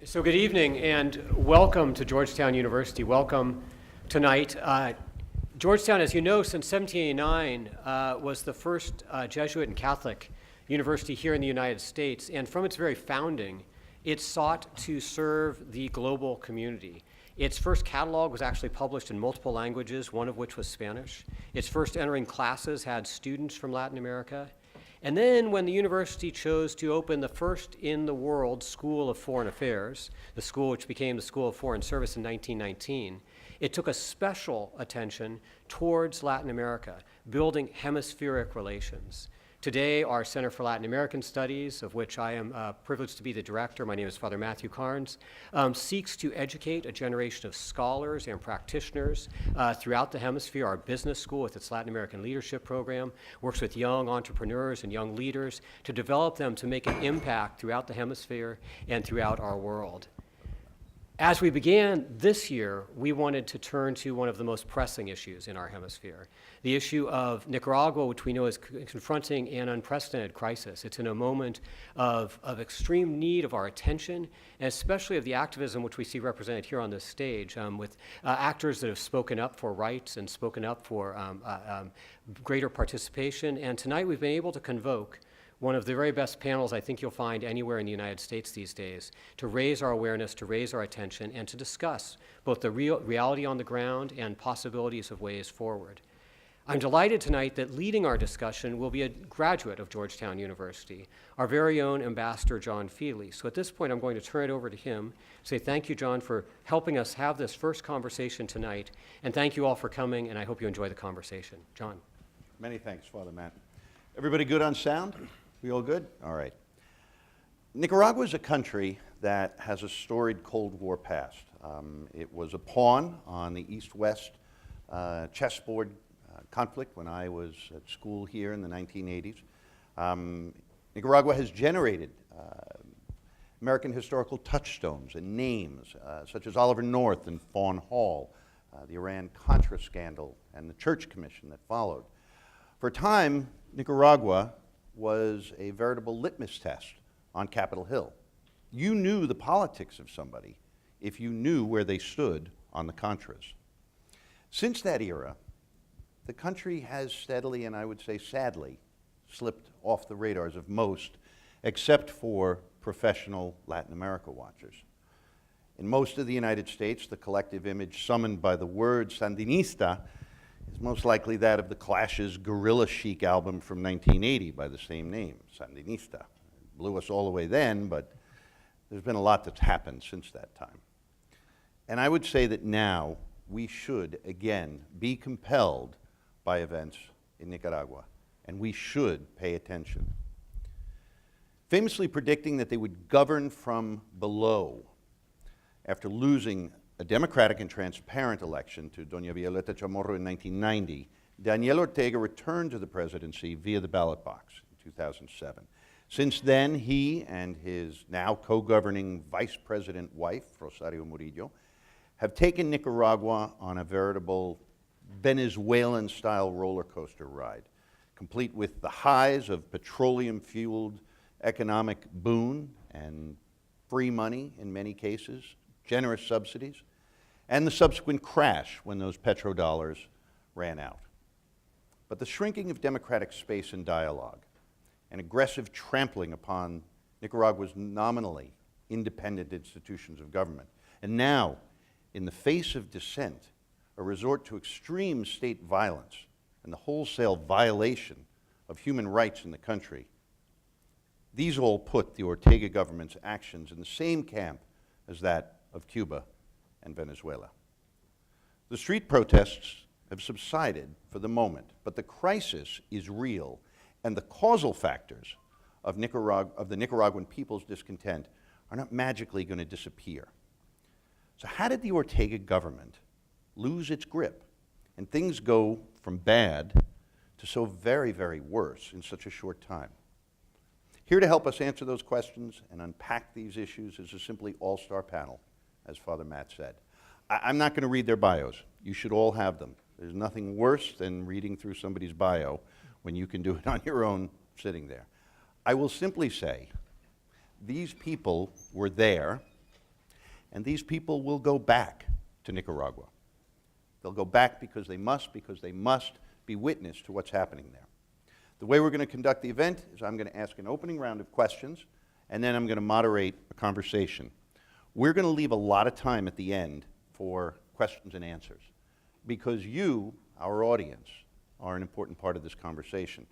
So good evening and welcome to Georgetown University. Welcome tonight. Georgetown, as you know, since 1789 was the first Jesuit and Catholic university here in the United States, and from its very founding, it sought to serve the global community. Its first catalog was actually published in multiple languages, one of which was Spanish. Its first entering classes had students from Latin America. And then when the university chose to open the first in the world School of Foreign Affairs, the school which became the School of Foreign Service in 1919, it took a special attention towards Latin America, building hemispheric relations. Today, our Center for Latin American Studies, of which I am privileged to be the director, my name is Father Matthew Carnes, seeks to educate a generation of scholars and practitioners throughout the hemisphere. Our business school, with its Latin American Leadership Program, works with young entrepreneurs and young leaders to develop them to make an impact throughout the hemisphere and throughout our world. As we began this year, we wanted to turn to one of the most pressing issues in our hemisphere, the issue of Nicaragua, which we know is confronting an unprecedented crisis. It's in a moment of extreme need of our attention, and especially of the activism which we see represented here on this stage, with actors that have spoken up for rights and spoken up for greater participation. And tonight we've been able to convoke one of the very best panels I think you'll find anywhere in the United States these days, to raise our awareness, to raise our attention, and to discuss both the reality on the ground and possibilities of ways forward. I'm delighted tonight that leading our discussion will be a graduate of Georgetown University, our very own Ambassador John Feeley. So at this point, I'm going to turn it over to him, say thank you, John, for helping us have this first conversation tonight, and thank you all for coming, and I hope you enjoy the conversation. John. Many thanks, Father Matt. Everybody good on sound? We all good? All right. Nicaragua is a country that has a storied Cold War past. It was a pawn on the East-West chessboard conflict when I was at school here in the 1980s. Nicaragua has generated American historical touchstones and names such as Oliver North and Fawn Hall, the Iran-Contra scandal, and the Church Commission that followed. For a time, Nicaragua was a veritable litmus test on Capitol Hill. You knew the politics of somebody if you knew where they stood on the Contras. Since that era, the country has steadily, and I would say sadly, slipped off the radars of most, except for professional Latin America watchers. In most of the United States, the collective image summoned by the word Sandinista is most likely that of the Clash's Guerrilla Chic album from 1980 by the same name, Sandinista. It blew us all away then, but there's been a lot that's happened since that time. And I would say that now we should, again, be compelled by events in Nicaragua, and we should pay attention. Famously predicting that they would govern from below after losing a democratic and transparent election to Doña Violeta Chamorro in 1990, Daniel Ortega returned to the presidency via the ballot box in 2007. Since then, he and his now co-governing vice president wife, Rosario Murillo, have taken Nicaragua on a veritable Venezuelan-style roller coaster ride, complete with the highs of petroleum-fueled economic boon and free money in many cases, generous subsidies, and the subsequent crash when those petrodollars ran out. But the shrinking of democratic space and dialogue, and aggressive trampling upon Nicaragua's nominally independent institutions of government, and now, in the face of dissent, a resort to extreme state violence and the wholesale violation of human rights in the country, these all put the Ortega government's actions in the same camp as that of Cuba and Venezuela. The street protests have subsided for the moment, but the crisis is real, and the causal factors of the Nicaraguan people's discontent are not magically going to disappear. So how did the Ortega government lose its grip and things go from bad to so very, very worse in such a short time? Here to help us answer those questions and unpack these issues is a simply all-star panel, as Father Matt said. I'm not going to read their bios. You should all have them. There's nothing worse than reading through somebody's bio when you can do it on your own sitting there. I will simply say these people were there And these people will go back to Nicaragua. They'll go back because they must be witness to what's happening there. The way we're going to conduct the event is I'm going to ask an opening round of questions, and then I'm going to moderate a conversation. We're going to leave a lot of time at the end for questions and answers, because you, our audience, are an important part of this conversation.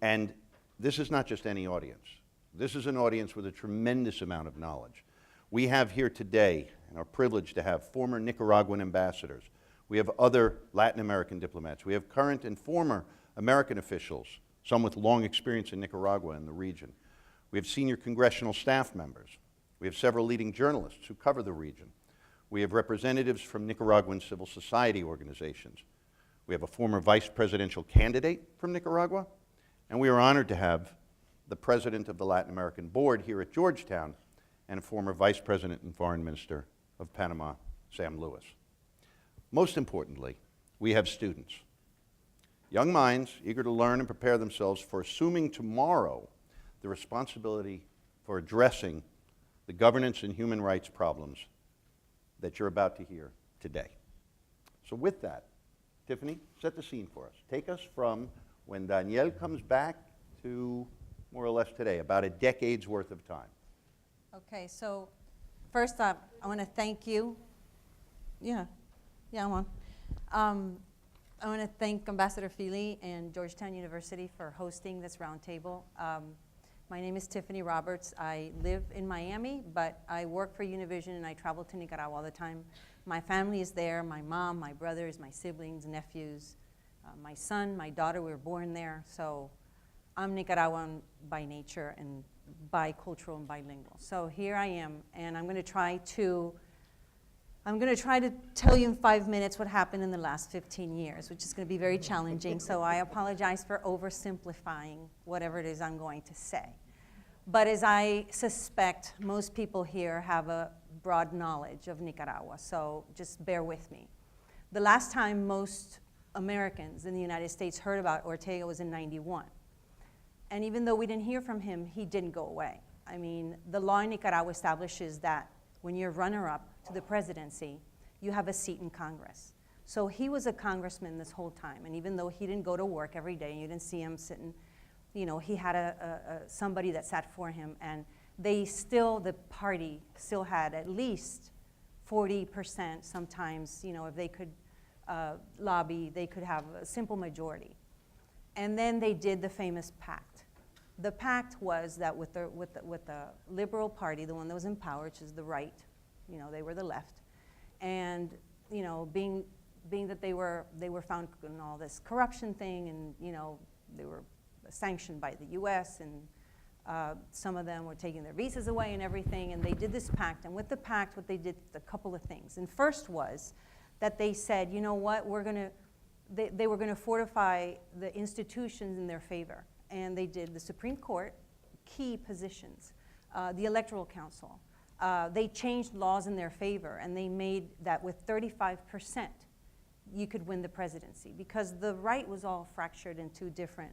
And this is not just any audience. This is an audience with a tremendous amount of knowledge. We have here today, and are privileged to have, former Nicaraguan ambassadors. We have other Latin American diplomats. We have current and former American officials, some with long experience in Nicaragua and the region. We have senior congressional staff members. We have several leading journalists who cover the region. We have representatives from Nicaraguan civil society organizations. We have a former vice presidential candidate from Nicaragua, and we are honored to have the president of the Latin American board here at Georgetown and a former vice president and foreign minister of Panama, Sam Lewis. Most importantly, we have students, young minds eager to learn and prepare themselves for assuming tomorrow the responsibility for addressing the governance and human rights problems that you're about to hear today. So with that, Tifani, set the scene for us. Take us from when Daniel comes back to more or less today, about a decade's worth of time. Okay, so first up, I want to thank you. I'm on. I want to thank Ambassador Feeley and Georgetown University for hosting this roundtable. My name is Tifani Roberts. I live in Miami, but I work for Univisión and I travel to Nicaragua all the time. My family is there, my mom, my brothers, my siblings, nephews, my son, my daughter, we were born there. So I'm Nicaraguan by nature and bicultural and bilingual. So here I am, and I'm going to try to tell you in 5 minutes what happened in the last 15 years, which is going to be very challenging. So I apologize for oversimplifying whatever it is I'm going to say. But as I suspect, most people here have a broad knowledge of Nicaragua, so just bear with me. The last time most Americans in the United States heard about Ortega was in '91. And even though we didn't hear from him, he didn't go away. I mean, the law in Nicaragua establishes that when you're runner-up to the presidency, you have a seat in Congress. So he was a congressman this whole time, and even though he didn't go to work every day, and you didn't see him sitting, you know, he had somebody that sat for him, and the party still had at least 40% sometimes, you know, if they could lobby, they could have a simple majority. And then they did the famous pact. The pact was that with the Liberal Party, the one that was in power, which is the right, you know, they were the left, and you know, being that they were found in all this corruption thing, and you know, they were sanctioned by the U.S. and some of them were taking their visas away and everything, and they did this pact. And with the pact, what they did, a couple of things. And first was that they said, you know what, they were going to fortify the institutions in their favor. And they did the Supreme Court, key positions, the Electoral Council. They changed laws in their favor, and they made that with 35%, you could win the presidency, because the right was all fractured into different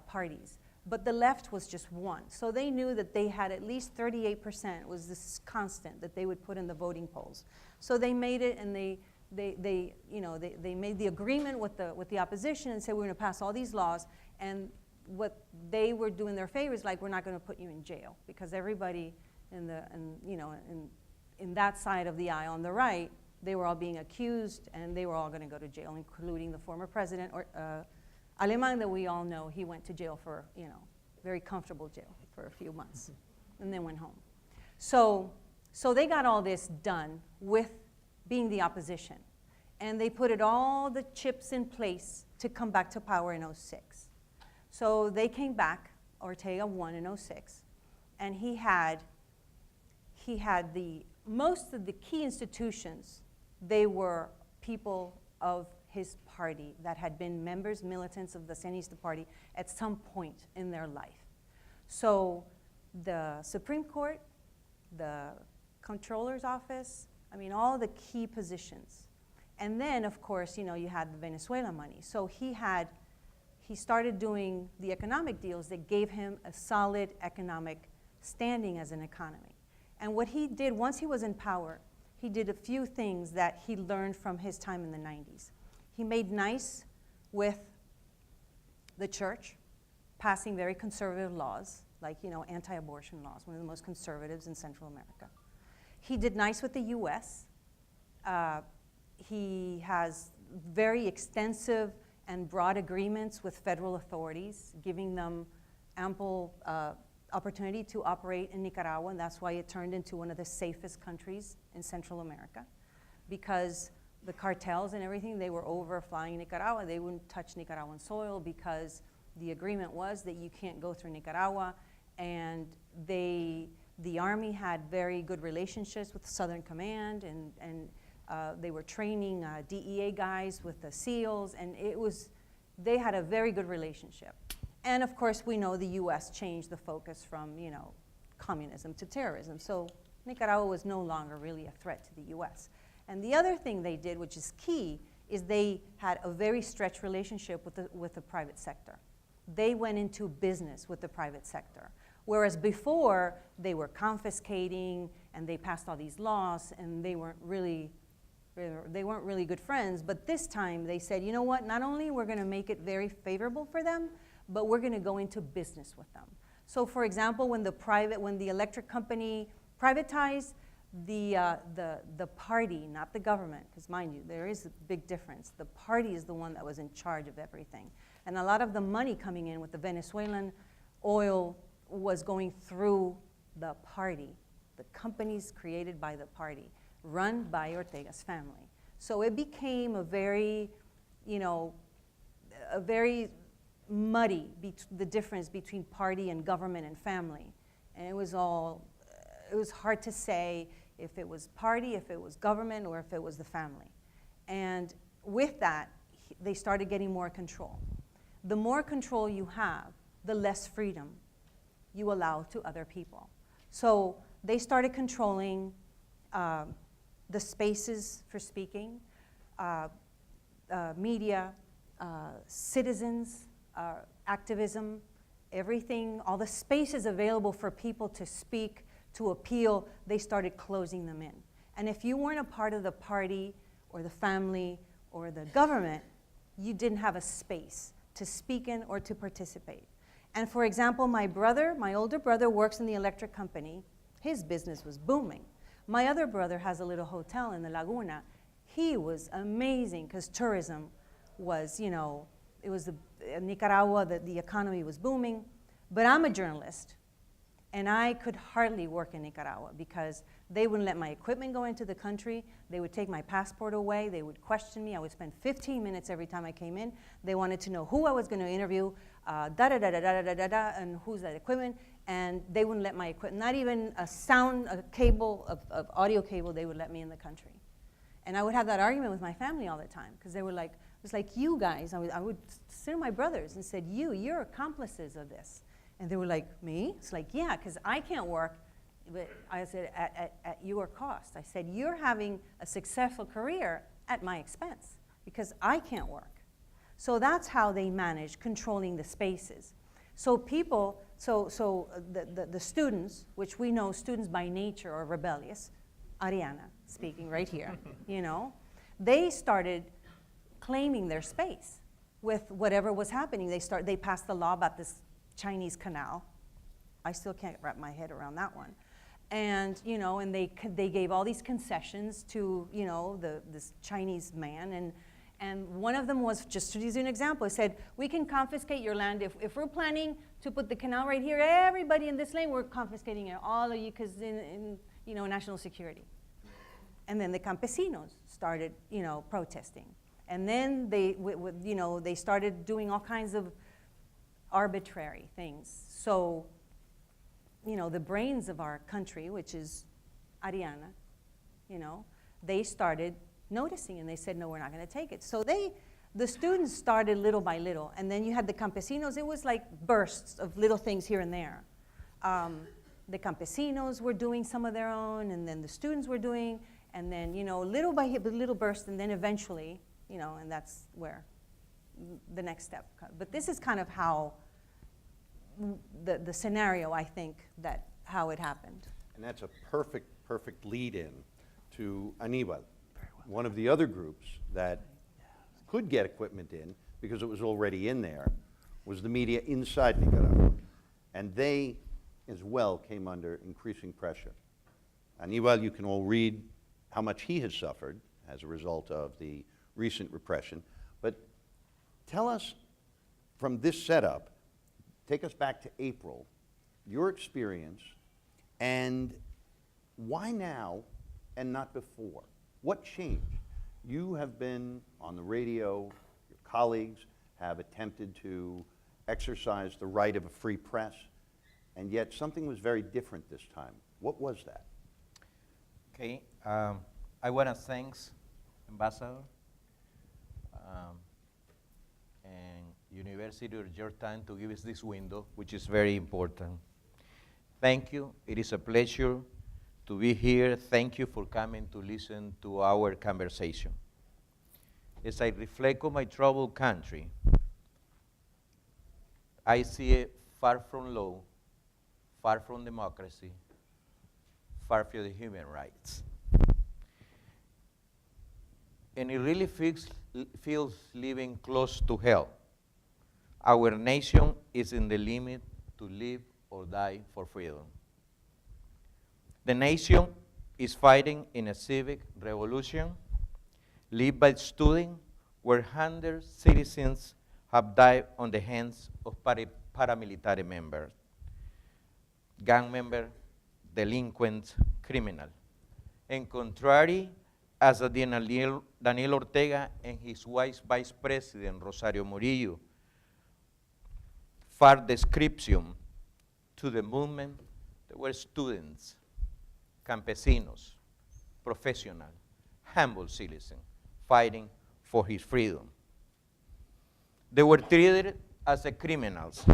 parties. But the left was just one. So they knew that they had at least 38% was this constant that they would put in the voting polls. So they made it, and they made the agreement with the opposition and said, we're going to pass all these laws. And what they were doing in their favor is like, we're not going to put you in jail, because everybody in that side of the aisle on the right, they were all being accused, and they were all going to go to jail, including the former president, Alemán, that we all know. He went to jail for, you know, very comfortable jail for a few months, and then went home. So they got all this done with being the opposition, and they put all the chips in place to come back to power in '06. So they came back. Ortega won in '06, and he had most of the key institutions. They were people of his party that had been members, militants of the Sandinista party at some point in their life. So the Supreme Court, the Comptroller's office, I mean, all the key positions. And then, of course, you know, you had the Venezuela money. So he started doing the economic deals that gave him a solid economic standing as an economy. And what he did, once he was in power, he did a few things that he learned from his time in the 90s. He made nice with the church, passing very conservative laws, like, anti-abortion laws, one of the most conservatives in Central America. He did nice with the US. He has very extensive and broad agreements with federal authorities, giving them ample opportunity to operate in Nicaragua, and that's why it turned into one of the safest countries in Central America, because the cartels and everything, they were overflying Nicaragua. They wouldn't touch Nicaraguan soil because the agreement was that you can't go through Nicaragua, and the Army had very good relationships with Southern Command, and they were training DEA guys with the SEALs, and they had a very good relationship. And of course, we know the US changed the focus from, communism to terrorism. So Nicaragua was no longer really a threat to the US. And the other thing they did, which is key, is they had a very stretched relationship with the private sector. They went into business with the private sector. Whereas before, they were confiscating, and they passed all these laws, and they weren't really good friends. But this time, they said, you know what, not only we're going to make it very favorable for them, but we're going to go into business with them. So for example, when the electric company privatized, the party, not the government, because mind you, there is a big difference. The party is the one that was in charge of everything. And a lot of the money coming in with the Venezuelan oil was going through the party, the companies created by the party, run by Ortega's family. So it became a very muddy, the difference between party and government and family. And it was hard to say if it was party, if it was government, or if it was the family. And with that, they started getting more control. The more control you have, the less freedom you allow to other people. So they started controlling the spaces for speaking, media, citizens, activism, everything, all the spaces available for people to speak, to appeal, they started closing them in. And if you weren't a part of the party or the family or the government, you didn't have a space to speak in or to participate. And for example, my older brother works in the electric company. His business was booming. My other brother has a little hotel in the Laguna. He was amazing because tourism was, it was Nicaragua, the economy was booming. But I'm a journalist, and I could hardly work in Nicaragua because they wouldn't let my equipment go into the country. They would take my passport away. They would question me. I would spend 15 minutes every time I came in. They wanted to know who I was going to interview, and who's that equipment. And they wouldn't let my equipment, not even a cable, of audio cable, they would let me in the country. And I would have that argument with my family all the time because they were like, it was like, you guys, I would sit with my brothers and said, you're accomplices of this. And they were like, me? It's like, yeah, because I can't work. But I said, at your cost. I said, you're having a successful career at my expense because I can't work. So that's how they manage controlling the spaces. So people, the students, which we know students by nature are rebellious, Arianna speaking right here, they started claiming their space with whatever was happening. They passed the law about this Chinese canal. I still can't wrap my head around that one. And, and they gave all these concessions to, this Chinese man. And one of them was, just to use an example, it said, we can confiscate your land. If we're planning to put the canal right here, everybody in this lane, we're confiscating it, all of you, because in national security. And then the campesinos started, protesting. And then they started doing all kinds of arbitrary things. So, the brains of our country, which is Arianna, they started noticing, and they said, no, we're not going to take it. So the students started little by little, and then you had the campesinos. It was like bursts of little things here and there. The campesinos were doing some of their own, and then the students were doing, and then, little by little bursts, and then eventually, and that's where the next step comes. But this is kind of how the scenario, I think, how it happened. And that's a perfect lead-in to Aníbal, one of the other groups that could get equipment in because it was already in there, was the media inside Nicaragua. And they, as well, came under increasing pressure. Aníbal, you can all read how much he has suffered as a result of the recent repression. But tell us, from this setup, take us back to April, your experience, and why now and not before? What changed? You have been on the radio, your colleagues have attempted to exercise the right of a free press, and yet something was very different this time. What was that? Okay, I want to thank Ambassador and University of Georgetown to give us this window, which is very important. Thank you. It is a pleasure to be here. Thank you for coming to listen to our conversation. As I reflect on my troubled country, I see it far from law, far from democracy, far from the human rights. And it really feels living close to hell. Our nation is in the limit to live or die for freedom. The nation is fighting in a civic revolution led by students where hundreds of citizens have died on the hands of paramilitary members, gang members, delinquents, criminals. And contrary as Daniel Ortega and his vice president, Rosario Murillo, far description to the movement, there were students, campesinos, professionals, humble citizens fighting for his freedom. They were treated as criminals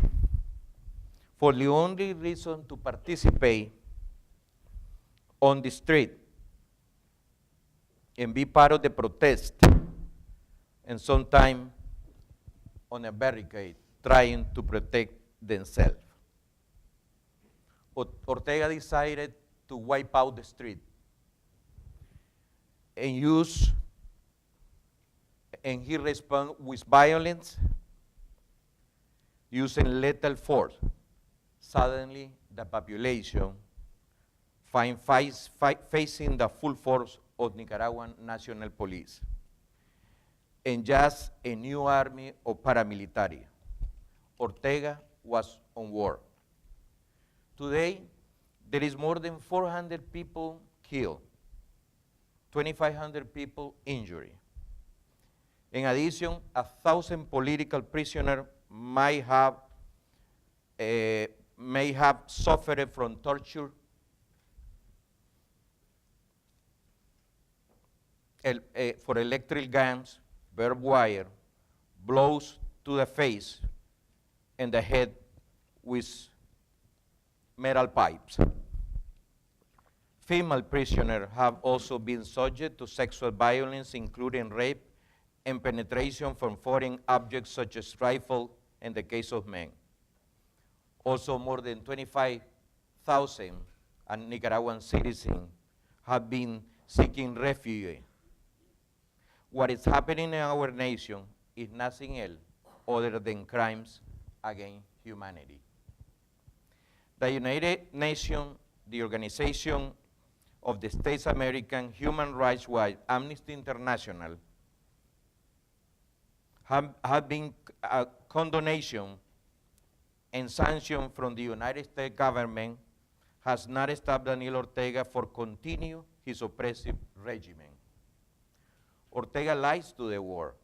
for the only reason to participate on the street and be part of the protest, and sometimes on a barricade trying to protect themselves. Ortega decided to wipe out the street and he responded with violence, using lethal force. Suddenly, the population facing the full force of Nicaraguan National Police and just a new army of paramilitary. Ortega was on war. Today, there is more than 400 people killed, 2,500 people injured. In addition, 1,000 political prisoners may have suffered from torture, for electric guns, barbed wire, blows to the face and the head with metal pipes. Female prisoners have also been subject to sexual violence, including rape and penetration from foreign objects such as rifles in the case of men. Also, more than 25,000 Nicaraguan citizens have been seeking refuge. What is happening in our nation is nothing else other than crimes against humanity. The United Nations, the Organization of the States American, Human Rights Watch, Amnesty International, have been condemnation and sanction from the United States government has not stopped Daniel Ortega for continue his oppressive regimen. Ortega lies to the world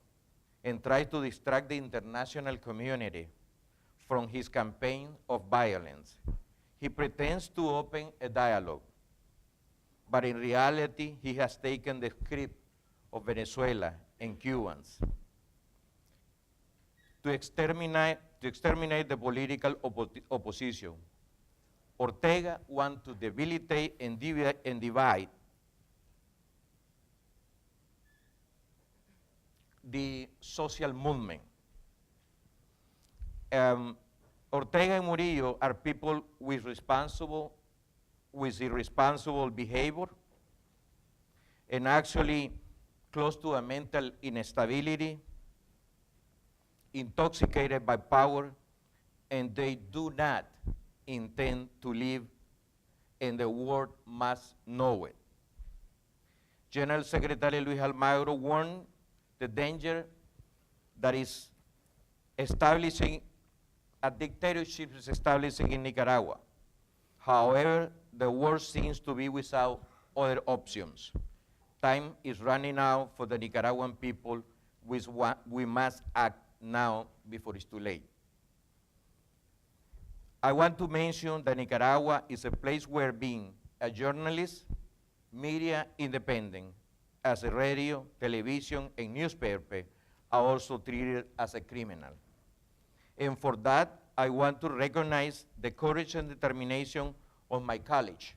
and tries to distract the international community from his campaign of violence. He pretends to open a dialogue, but in reality, he has taken the script of Venezuela and Cubans to exterminate the political opposition. Ortega wants to debilitate and divide the social movement. Ortega and Murillo are people with with irresponsible behavior and actually close to a mental instability, intoxicated by power, and they do not intend to live, and the world must know it. General Secretary Luis Almagro warned the danger that is establishing a dictatorship is establishing in Nicaragua. However, the world seems to be without other options. Time is running out for the Nicaraguan people. We must act now before it's too late. I want to mention that Nicaragua is a place where being a journalist, media independent, as a radio, television, and newspaper are also treated as a criminal. And for that, I want to recognize the courage and determination of my college,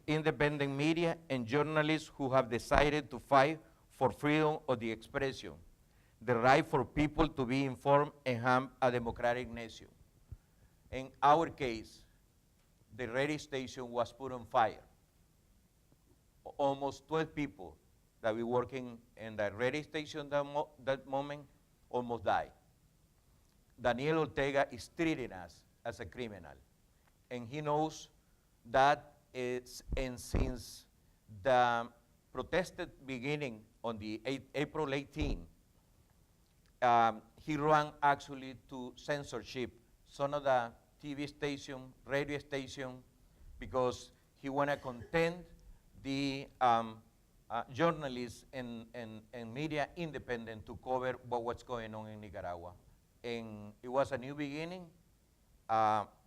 independent media and journalists who have decided to fight for freedom of the expression, the right for people to be informed and have a democratic nation. In our case, the radio station was put on fire. Almost 12 people that were working in the radio station that moment almost died. Daniel Ortega is treating us as a criminal, and he knows that and since the protested beginning on the April 18, he ran actually to censorship some of the TV station, radio station, because he want to contain the journalists and media independent to cover what's going on in Nicaragua. And it was a new beginning.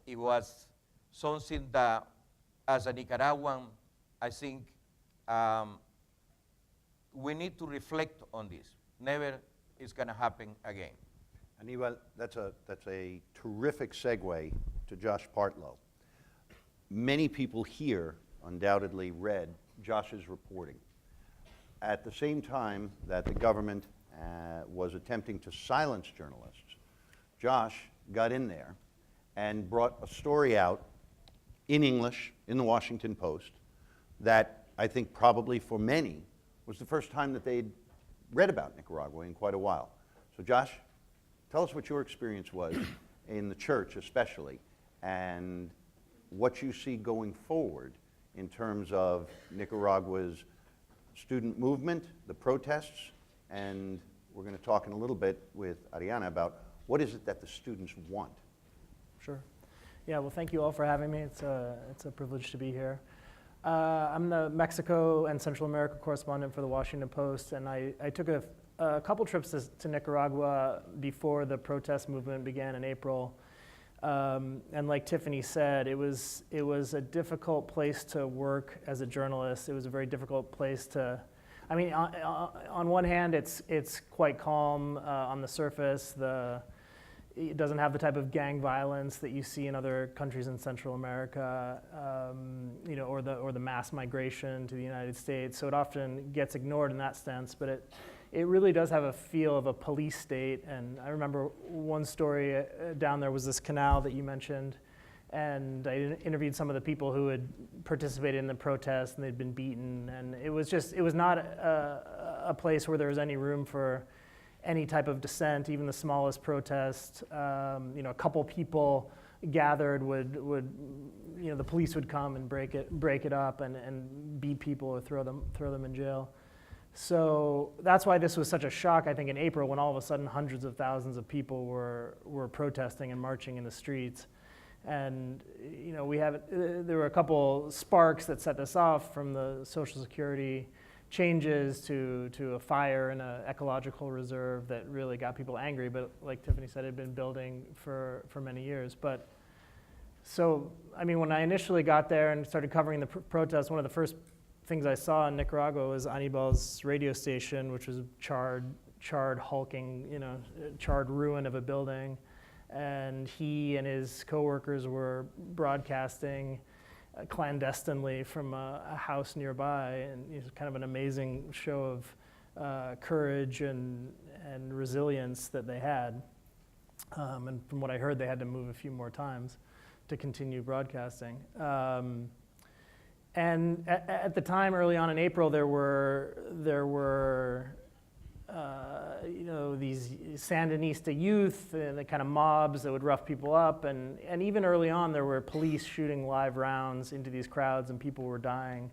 It was something that, as a Nicaraguan, I think we need to reflect on this. Never is going to happen again. Aníbal, that's a terrific segue to Josh Partlow. Many people here undoubtedly read Josh's reporting. At the same time that the government was attempting to silence journalists, Josh got in there and brought a story out in English in the Washington Post that I think probably for many was the first time that they'd read about Nicaragua in quite a while. So Josh, tell us what your experience was in the church especially, and what you see going forward in terms of Nicaragua's student movement, the protests, and we're going to talk in a little bit with Arianna about what is it that the students want. Sure. Yeah, well, thank you all for having me. It's a privilege to be here. I'm the Mexico and Central America correspondent for the Washington Post, and I took a couple trips to Nicaragua before the protest movement began in April. And like Tifani said, it was a difficult place to work as a journalist. It was a very difficult place to, I mean, on one hand, it's quite calm on the surface. It doesn't have the type of gang violence that you see in other countries in Central America, or the mass migration to the United States. So it often gets ignored in that sense, but it really does have a feel of a police state. And I remember one story down there was this canal that you mentioned, and I interviewed some of the people who had participated in the protest, and they'd been beaten, and it was not a place where there was any room for any type of dissent, even the smallest protest. A couple people gathered would the police would come and break it up and beat people or throw them in jail. So that's why this was such a shock, I think, in April, when all of a sudden hundreds of thousands of people were protesting and marching in the streets. And there were a couple sparks that set this off, from the Social Security changes to a fire in an ecological reserve that really got people angry. But like Tifani said, it had been building for many years. But so, I mean, when I initially got there and started covering the protests, one of the first things I saw in Nicaragua was Aníbal's radio station, which was charred, hulking, charred ruin of a building. And he and his coworkers were broadcasting clandestinely from a house nearby, and it was kind of an amazing show of courage and resilience that they had. And from what I heard, they had to move a few more times to continue broadcasting. And at the time, early on in April, there were these Sandinista youth and the kind of mobs that would rough people up, and even early on, there were police shooting live rounds into these crowds, and people were dying.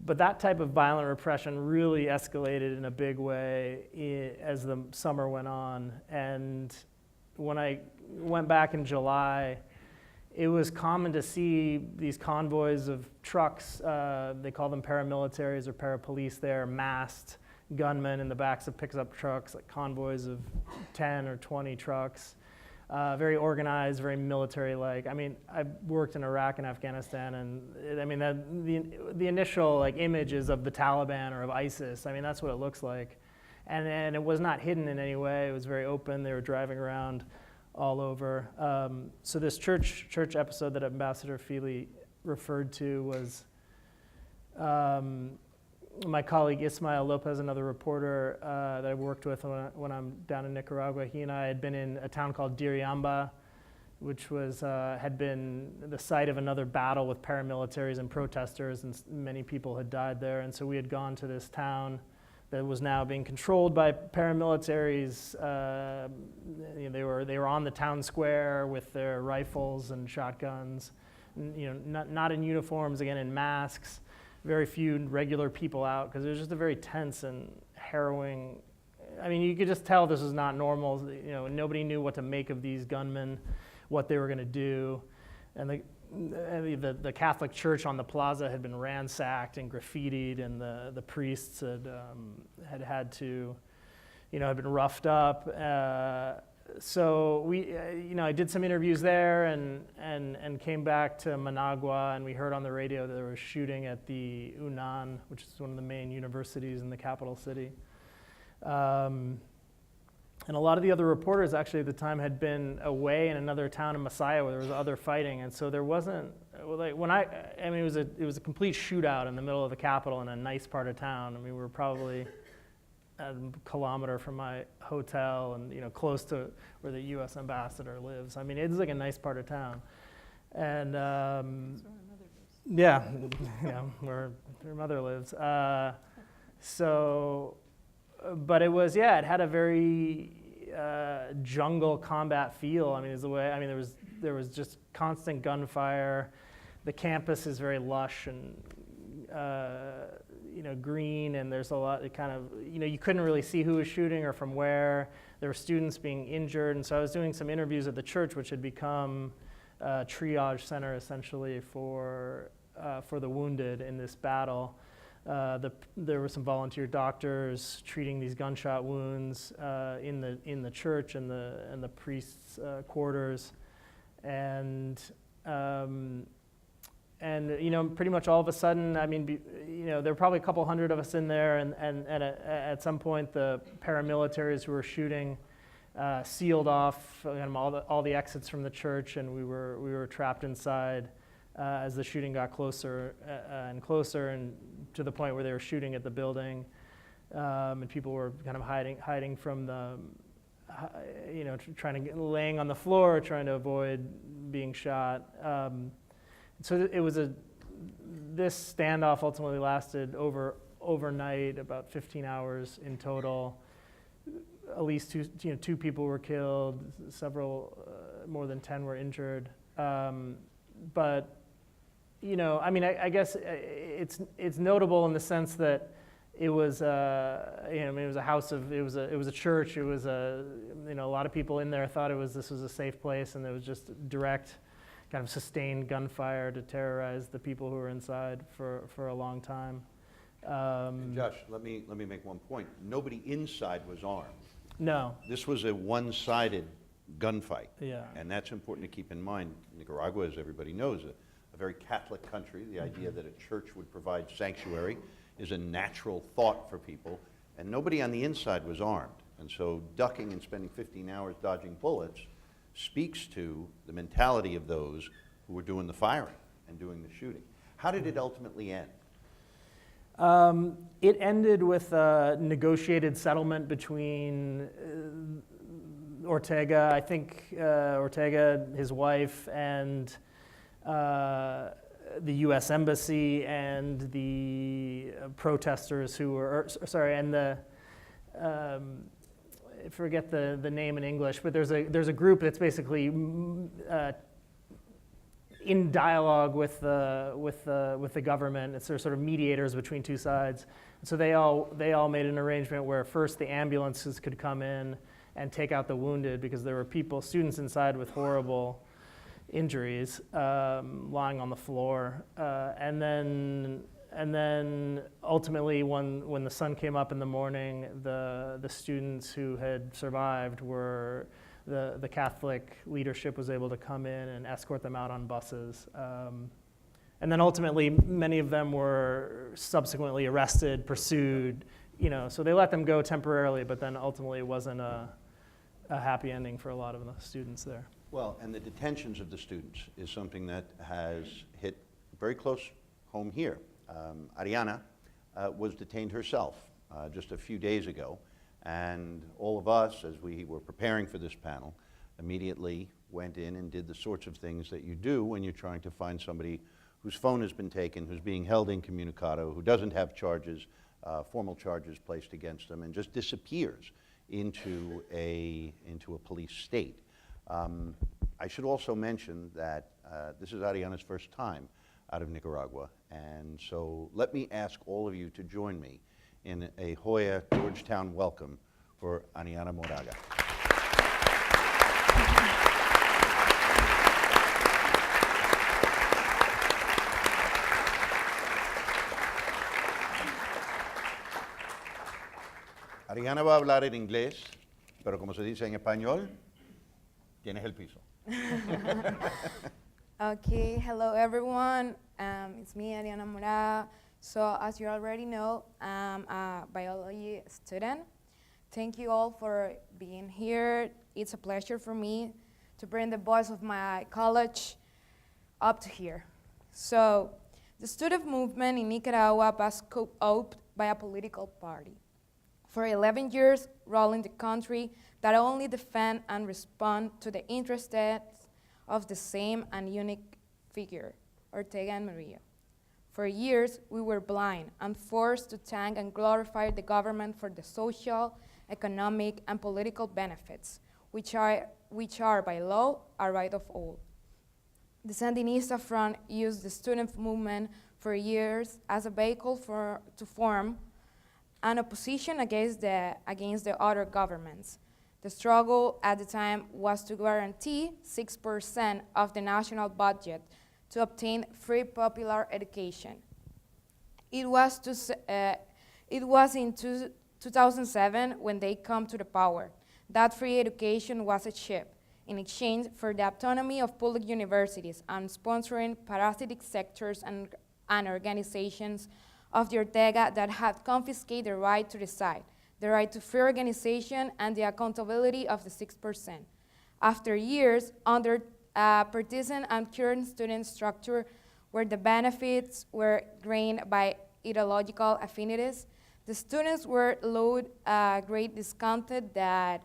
But that type of violent repression really escalated in a big way as the summer went on. And when I went back in July, it was common to see these convoys of trucks, they call them paramilitaries or parapolice there, masked gunmen in the backs of pickup trucks, like convoys of 10 or 20 trucks. Very organized, very military-like. I mean, I've worked in Iraq and Afghanistan, and I mean, the initial images of the Taliban or of ISIS, I mean, that's what it looks like. And it was not hidden in any way. It was very open. They were driving around all over. So this church episode that Ambassador Feeley referred to was my colleague Ismael Lopez, another reporter that I worked with when I'm down in Nicaragua. He and I had been in a town called Diriamba, which had been the site of another battle with paramilitaries and protesters, and many people had died there. And so we had gone to this town that was now being controlled by paramilitaries. They were on the town square with their rifles and shotguns, not in uniforms, again in masks. Very few regular people out, because it was just a very tense and harrowing. I mean, you could just tell this was not normal. Nobody knew what to make of these gunmen, what they were going to do, and the Catholic Church on the plaza had been ransacked and graffitied, and the priests had to, had been roughed up. So I did some interviews there and came back to Managua, and we heard on the radio that there was shooting at the UNAN, which is one of the main universities in the capital city. And a lot of the other reporters actually at the time had been away in another town in Masaya where there was other fighting, and so there wasn't it was a complete shootout in the middle of the capital in a nice part of town. I mean, we were probably a kilometer from my hotel and close to where the U.S. ambassador lives. I mean, it's like a nice part of town, and yeah, where her mother lives. But it was, it had a very jungle combat feel. I mean, there was just constant gunfire. The campus is very lush and green, and there's a lot of kind of, you couldn't really see who was shooting or from where. There were students being injured, and so I was doing some interviews at the church, which had become a triage center essentially for the wounded in this battle. There were some volunteer doctors treating these gunshot wounds in the church and the priests' quarters, and pretty much all of a sudden, I mean, there were probably a couple hundred of us in there, and at some point the paramilitaries who were shooting sealed off all the exits from the church, and we were trapped inside as the shooting got closer and closer, and to the point where they were shooting at the building, and people were kind of hiding from the, laying on the floor, trying to avoid being shot. So it was this standoff ultimately lasted overnight, about 15 hours in total. At least two people were killed, several, more than 10 were injured. But I guess it's notable in the sense that it was, it was a house of, it was a church. It was a lot of people in there thought this was a safe place, and there was just direct, kind of sustained gunfire to terrorize the people who were inside for a long time. Josh, let me make one point. Nobody inside was armed. No. This was a one-sided gunfight. Yeah. And that's important to keep in mind. Nicaragua, as everybody knows, a very Catholic country. The idea that a church would provide sanctuary is a natural thought for people, and nobody on the inside was armed. And so ducking and spending 15 hours dodging bullets speaks to the mentality of those who were doing the firing and doing the shooting. How did it ultimately end? It ended with a negotiated settlement between Ortega, I think Ortega, his wife, and U.S. Embassy and the protesters who were, and the, I forget the name in English, but there's a group that's basically in dialogue with the government. It's sort of mediators between two sides. So they all made an arrangement where first the ambulances could come in and take out the wounded, because there were students inside with horrible injuries, lying on the floor, and then ultimately, when the sun came up in the morning, the students who had survived were the Catholic leadership was able to come in and escort them out on buses. And then ultimately, many of them were subsequently arrested, pursued, so they let them go temporarily, but then ultimately it wasn't a happy ending for a lot of the students there. Well, and the detentions of the students is something that has hit very close home here. Arianna was detained herself just a few days ago, and all of us, as we were preparing for this panel, immediately went in and did the sorts of things that you do when you're trying to find somebody whose phone has been taken, who's being held incommunicado, who doesn't have charges, formal charges placed against them, and just disappears into a police state. I should also mention that this is Arianna's first time out of Nicaragua, and so let me ask all of you to join me in a Hoya Georgetown welcome for Arianna Moraga. Arianna va a hablar en inglés, pero como se dice en español, tienes el piso. Okay, hello everyone. It's me, Arianna Moraga. So as you already know, I'm a biology student. Thank you all for being here. It's a pleasure for me to bring the voice of my college up to here. So the student movement in Nicaragua was co-opted by a political party. For 11 years, ruling the country that only defend and respond to the interests of the same and unique figure, Ortega and Murillo. For years, we were blind and forced to thank and glorify the government for the social, economic, and political benefits, which are by law a right of all. The Sandinista Front used the student movement for years as a vehicle to form an opposition against the other governments. The struggle at the time was to guarantee 6% of the national budget to obtain free popular education. It was in 2007 when they come to the power. That free education was achieved in exchange for the autonomy of public universities and sponsoring parasitic sectors and organizations of the Ortega that had confiscated the right to decide, the right to free organization, and the accountability of the 6%. After years under partisan and current student structure where the benefits were drained by ideological affinities, the students were allowed a great discounted that,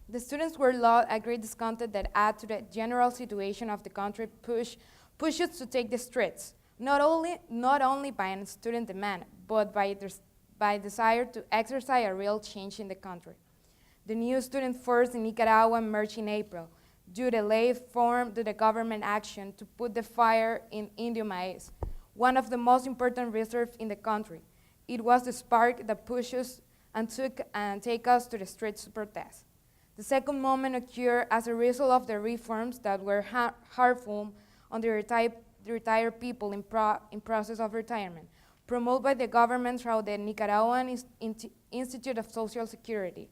The students were allowed a great discounted that add to the general situation of the country pushes to take the streets, not only by a student demand, but by desire to exercise a real change in the country. The new student force in Nicaragua emerged in April, due to lay form to the government action to put the fire in Indio Maize, one of the most important reserves in the country. It was the spark that pushes and take us to the streets to protest. The second moment occurred as a result of the reforms that were harmful on the retired people in process of retirement, promoted by the government through the Nicaraguan Institute of Social Security.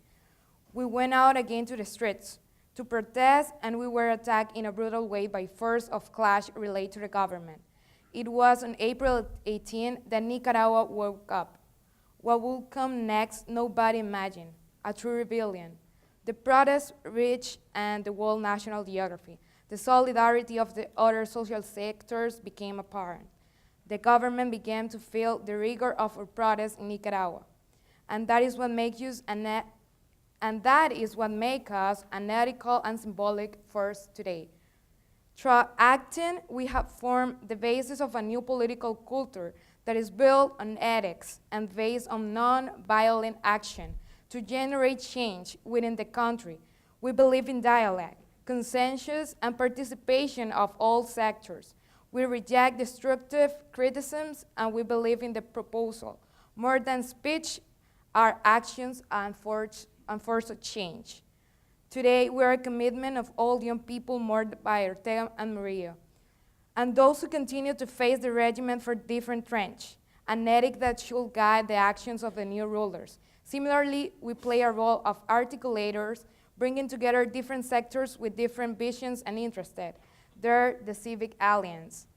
We went out again to the streets to protest, and we were attacked in a brutal way by force of clash related to the government. It was on April 18 that Nicaragua woke up. What will come next, nobody imagined, a true rebellion. The protests reached and the world national geography. The solidarity of the other social sectors became apparent. The government began to feel the rigor of our protests in Nicaragua. And that is what makes us And that is what makes us an ethical and symbolic force today. Through acting, we have formed the basis of a new political culture that is built on ethics and based on non-violent action to generate change within the country. We believe in dialogue, consensus, and participation of all sectors. We reject destructive criticisms, and we believe in the proposal. More than speech, our actions and force of change. Today, we are a commitment of all young people murdered by Ortega and Murillo, and those who continue to face the regime for different trench, an ethic that should guide the actions of the new rulers. Similarly, we play a role of articulators, bringing together different sectors with different visions and interests. They're the Civic Alliance,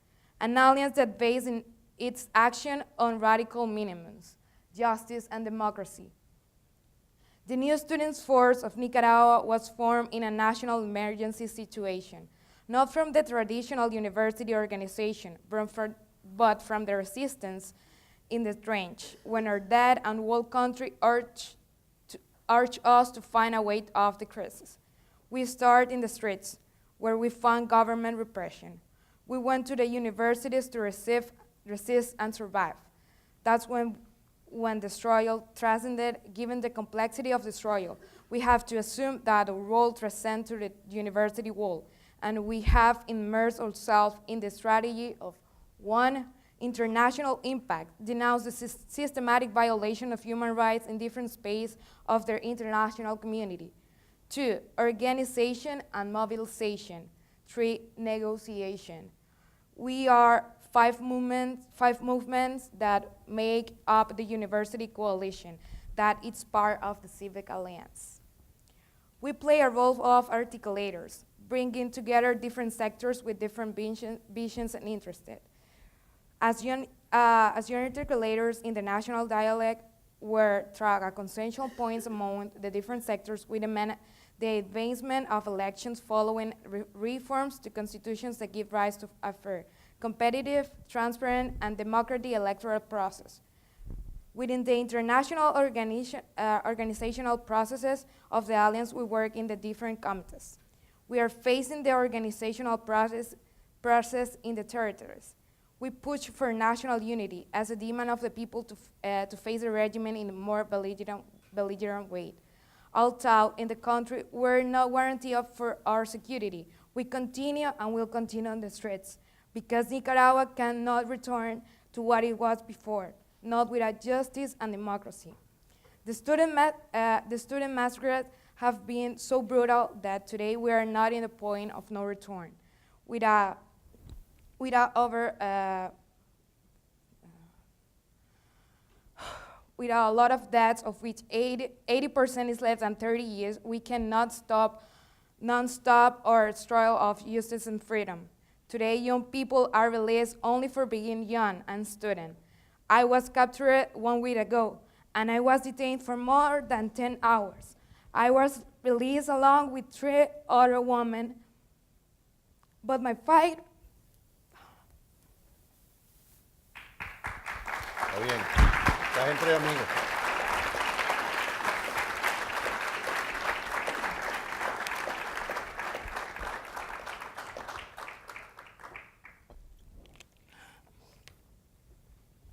an alliance that bases in its action on radical minimums, justice and democracy. The new Students' Force of Nicaragua was formed in a national emergency situation, not from the traditional university organization, but from the resistance in the trench, when our dead and whole country urged us to find a way out of the crisis. We started in the streets, where we found government repression. We went to the universities to resist and survive. That's when the struggle transcended. Given the complexity of the struggle, we have to assume that the role transcends to the university wall, and we have immersed ourselves in the strategy of 1, international impact, denounce the systematic violation of human rights in different spaces of their international community. 2, organization and mobilization. 3, negotiation. We are five movements that make up the University Coalition, that it's part of the Civic Alliance. We play a role of articulators, bringing together different sectors with different visions and interests. As young articulators in the national dialogue, were track a consensual points among the different sectors, we demand the advancement of elections following reforms to constitutions that give rise to a fair, competitive, transparent, and democratic electoral process. Within the international organizational processes of the Alliance, we work in the different committees. We are facing the organizational process in the territories. We push for national unity as a demand of the people to face the regime in a more belligerent way. Although in the country, we're not guaranteed for our security. We continue and will continue on the streets because Nicaragua cannot return to what it was before, not without justice and democracy. The student massacres have been so brutal that today we are not in the point of no return. Without a lot of deaths, of which 80% is less than 30 years, we cannot non-stop our struggle of justice and freedom. Today, young people are released only for being young and student. I was captured 1 week ago, and I was detained for more than 10 hours. I was released along with 3 other women, but my fight. Está bien. Estás entre amigos.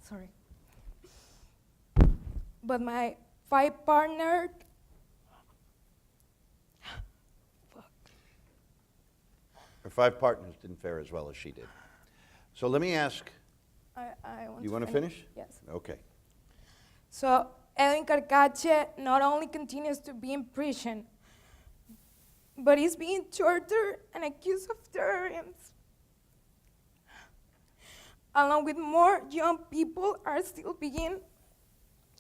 Sorry. But my fight partner. Her 5 partners didn't fare as well as she did. So let me ask, you want to finish? Yes. Okay. So Edwin Carcache not only continues to be in prison, but he's being tortured and accused of terrorism. Along with more young people are still being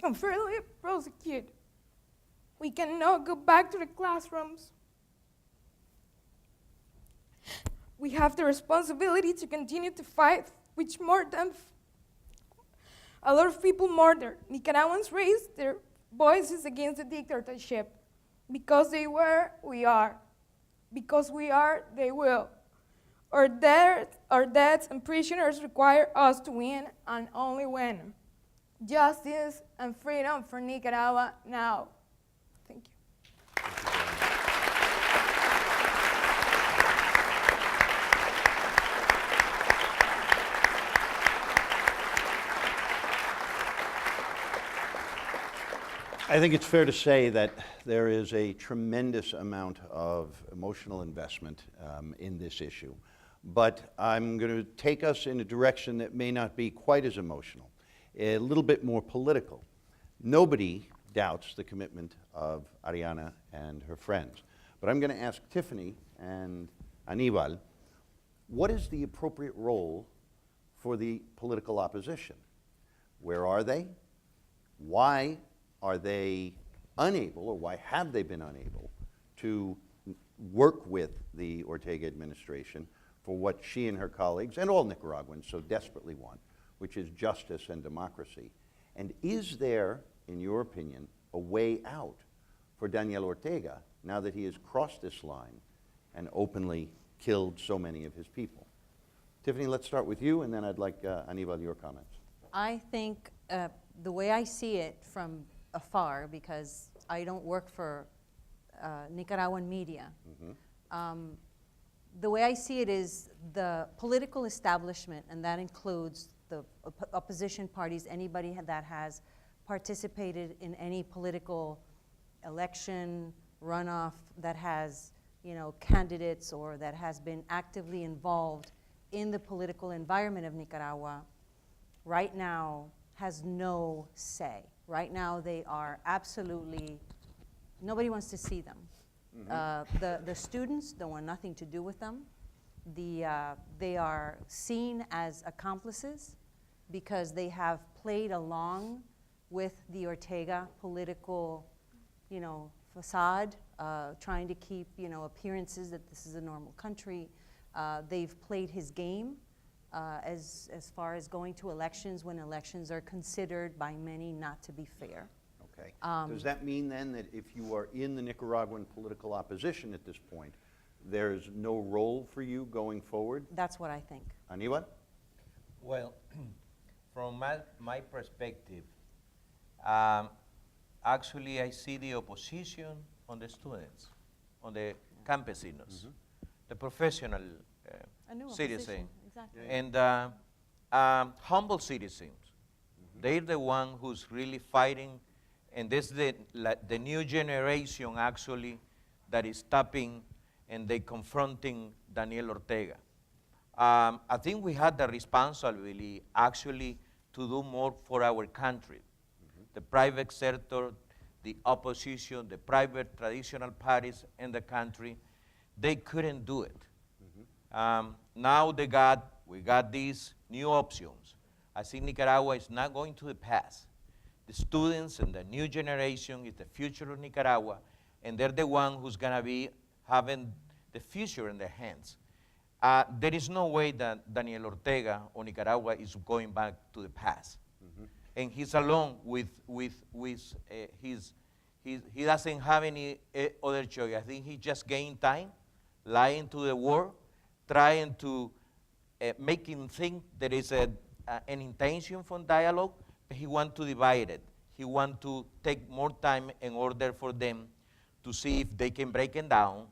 unfairly prosecuted. We cannot go back to the classrooms. We have the responsibility to continue to fight, which more than a lot of people murdered. Nicaraguans raised their voices against the dictatorship. Because they were, we are. Because we are, they will. Our deaths and prisoners require us to win and only win. Justice and freedom for Nicaragua now. Thank you. I think it's fair to say that there is a tremendous amount of emotional investment in this issue. But I'm going to take us in a direction that may not be quite as emotional, a little bit more political. Nobody doubts the commitment of Arianna and her friends. But I'm going to ask Tifani and Aníbal, what is the appropriate role for the political opposition? Where are they? Why are they unable, or why have they been unable, to work with the Ortega administration for what she and her colleagues, and all Nicaraguans, so desperately want, which is justice and democracy? And is there, in your opinion, a way out for Daniel Ortega now that he has crossed this line and openly killed so many of his people? Tifani, let's start with you, and then I'd like, Aníbal, your comments. I think the way I see it from afar, because I don't work for Nicaraguan media, the way I see it is the political establishment, and that includes the opposition parties, anybody that has participated in any political election, runoff, that has, candidates, or that has been actively involved in the political environment of Nicaragua, right now has no say. Right now they are absolutely, nobody wants to see them. The students don't want nothing to do with them. They are seen as accomplices because they have played along with the Ortega political, facade, trying to keep, appearances that this is a normal country. They've played his game as far as going to elections when elections are considered by many not to be fair. Okay. Does that mean then that if you are in the Nicaraguan political opposition at this point, there's no role for you going forward? That's what I think. Aníbal? Well, from my perspective, actually I see the opposition on the students, on the campesinos, the professional citizen, exactly. and humble citizens. They're the one who's really fighting, and this is the new generation actually that is stopping and they confronting Daniel Ortega. I think we had the responsibility actually to do more for our country. The private sector, the opposition, the private traditional parties in the country, they couldn't do it. Now we got these new options. I think Nicaragua is not going to the past. The students and the new generation is the future of Nicaragua, and they're the one who's gonna be having the future in their hands. There is no way that Daniel Ortega or Nicaragua is going back to the past. And he's alone with he doesn't have any other choice. I think he just gained time, lying to the world, trying to make him think there is an intention for dialogue, but he wants to divide it. He wants to take more time in order for them to see if they can break it down,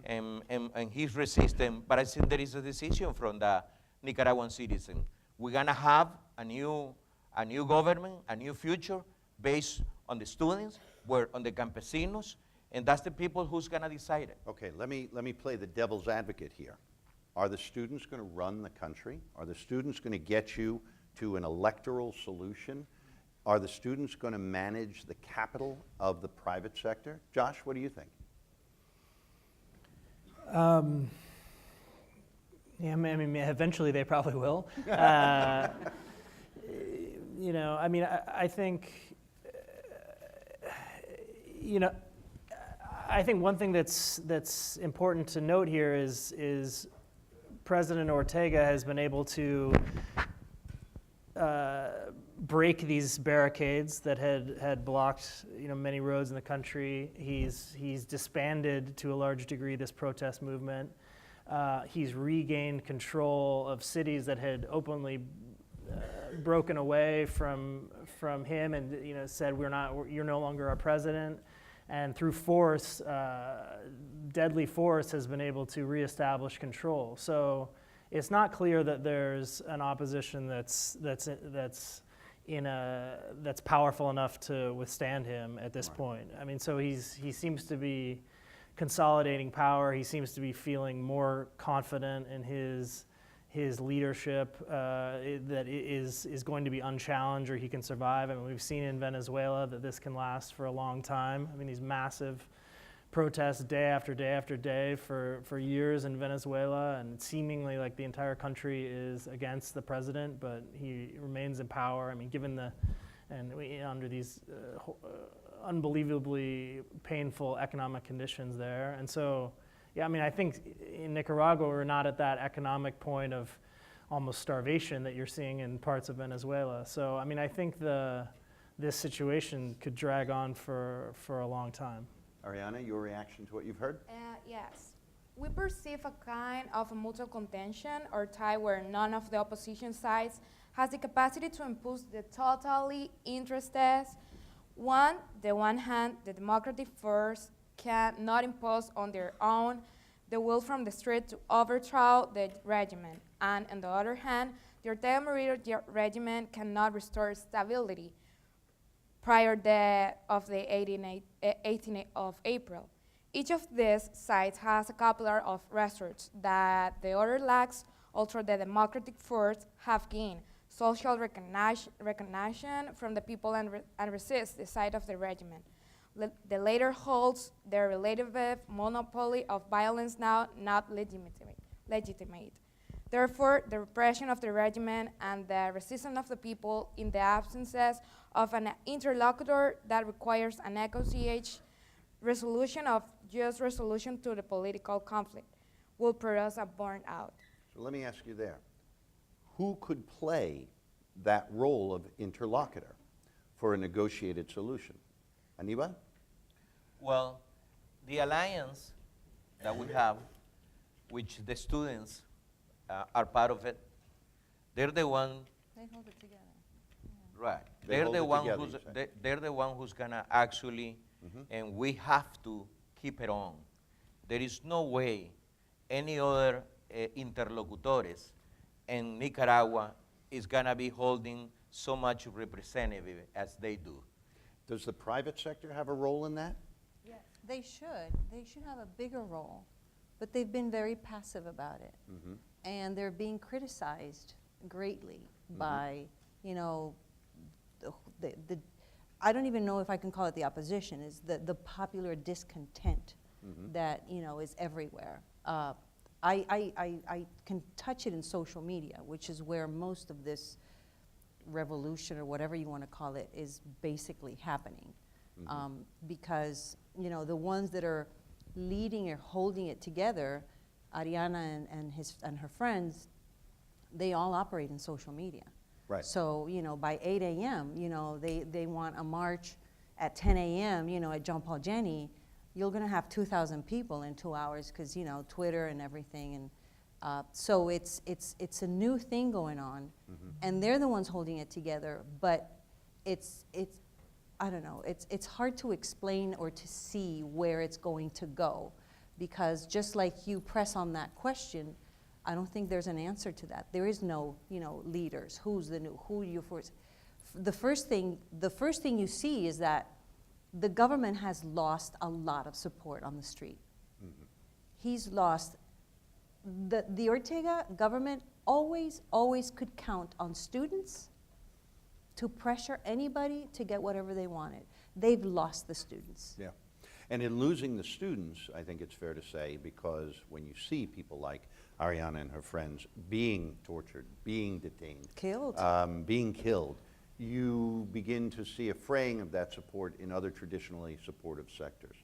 and he's resistant. But I think there is a decision from the Nicaraguan citizen. We're gonna have a new government, a new future based on the students, on the campesinos, and that's the people who's gonna decide it. Okay, let me play the devil's advocate here. Are the students going to run the country? Are the students going to get you to an electoral solution? Are the students going to manage the capital of the private sector? Josh, what do you think? Yeah, I mean, eventually they probably will. I think, I think one thing that's important to note here is President Ortega has been able to break these barricades that had blocked many roads in the country. He's disbanded to a large degree this protest movement. He's regained control of cities that had openly broken away from him and said you're no longer our president. And through force, deadly force has been able to reestablish control. So it's not clear that there's an opposition that's that's powerful enough to withstand him at this point. I mean, so he seems to be consolidating power. He seems to be feeling more confident in his leadership that is going to be unchallenged, or he can survive. I mean, we've seen in Venezuela that this can last for a long time. I mean, these massive protests day after day after day for years in Venezuela, and seemingly like the entire country is against the president, but he remains in power. I mean, under these unbelievably painful economic conditions there. And so, yeah, I mean, I think in Nicaragua, we're not at that economic point of almost starvation that you're seeing in parts of Venezuela. So, I mean, I think this situation could drag on for a long time. Arianna, your reaction to what you've heard? Yes. We perceive a kind of a mutual contention or tie where none of the opposition sides has the capacity to impose the totally interested. On the one hand, the democratic force cannot impose on their own the will from the street to overthrow the regime, and on the other hand, the Ortega regime cannot restore stability prior of the 18th of April. Each of these sides has a couple of resorts that the other lacks, although the democratic force have gained social recognition from the people and resists the side of the regime. The latter holds their relative monopoly of violence now not legitimate. Therefore, the repression of the regime and the resistance of the people in the absences of an interlocutor that requires a negotiated resolution of just resolution to the political conflict will produce a burnout. So let me ask you there. Who could play that role of interlocutor for a negotiated solution? Aníbal? Well, the alliance that we have, which the students are part of it, they're the one. They hold it together. Right. They hold it together, you say. They're the one who's gonna actually, and we have to keep it on. There is no way any other interlocutores in Nicaragua is gonna be holding so much representative as they do. Does the private sector have a role in that? Yes. They should. They should have a bigger role, but they've been very passive about it. And they're being criticized greatly by, the I don't even know if I can call it the opposition, is the popular discontent that, is everywhere. I can touch it in social media, which is where most of this revolution, or whatever you want to call it, is basically happening. Because, the ones that are leading or holding it together, Arianna and her friends, they all operate in social media. Right. So, by 8 a.m., they want a march at 10 a.m., at John Paul Jenny. You're going to have 2,000 people in 2 hours because, Twitter and everything. And so it's a new thing going on. And they're the ones holding it together. But I don't know, it's hard to explain or to see where it's going to go. Because just like you press on that question, I don't think there's an answer to that. There is no, leaders. Who do you force? The first thing you see is that the government has lost a lot of support on the street. He's lost. The Ortega government always could count on students to pressure anybody to get whatever they wanted. They've lost the students. Yeah. And in losing the students, I think it's fair to say, because when you see people like Arianna and her friends being tortured, being detained, being killed, you begin to see a fraying of that support in other traditionally supportive sectors.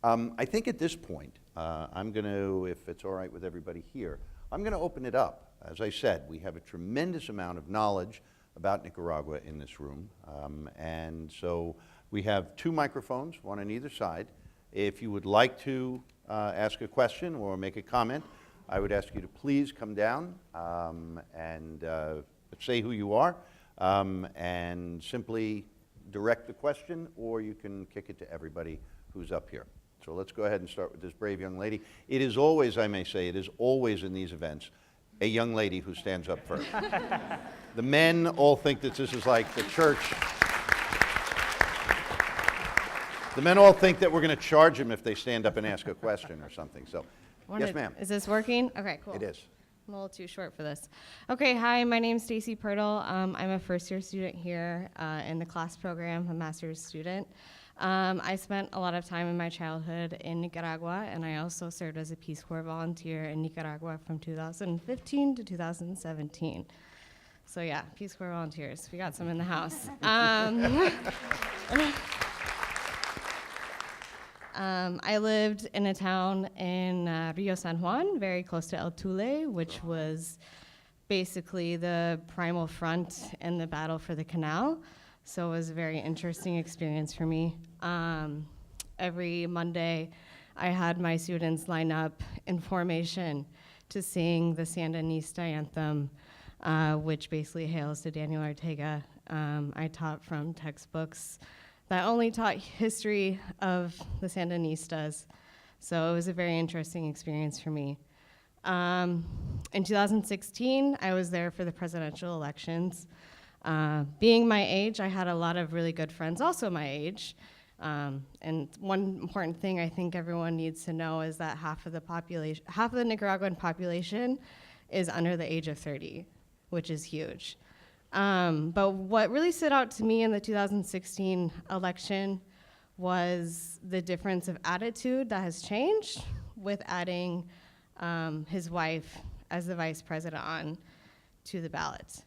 I think at this point, I'm going to, if it's all right with everybody here, I'm going to open it up. As I said, we have a tremendous amount of knowledge about Nicaragua in this room, and so we have 2 microphones, one on either side. If you would like to ask a question or make a comment, I would ask you to please come down and say who you are and simply direct the question, or you can kick it to everybody who's up here. So let's go ahead and start with this brave young lady. It is always, I may say, it is always in these events a young lady who stands up first. The men all think that this is like the church. The men all think that we're going to charge them if they stand up and ask a question or something. So, yes, ma'am. Is this working? Okay, cool. It is. I'm a little too short for this. Okay, hi, my name's Stacy Pirtle. I'm a first-year student here in the class program, a master's student. I spent a lot of time in my childhood in Nicaragua, and I also served as a Peace Corps volunteer in Nicaragua from 2015 to 2017. So yeah, Peace Corps volunteers, we got some in the house. I lived in a town in Rio San Juan, very close to El Tule, which was basically the primal front in the battle for the canal. So it was a very interesting experience for me. Every Monday, I had my students line up in formation to sing the Sandinista anthem, which basically hails to Daniel Ortega. I taught from textbooks that only taught history of the Sandinistas. So it was a very interesting experience for me. In 2016, I was there for the presidential elections. Being my age, I had a lot of really good friends also my age. And one important thing I think everyone needs to know is that half of the Nicaraguan population is under the age of 30, which is huge. But what really stood out to me in the 2016 election was the difference of attitude that has changed with adding his wife as the vice president on to the ballot.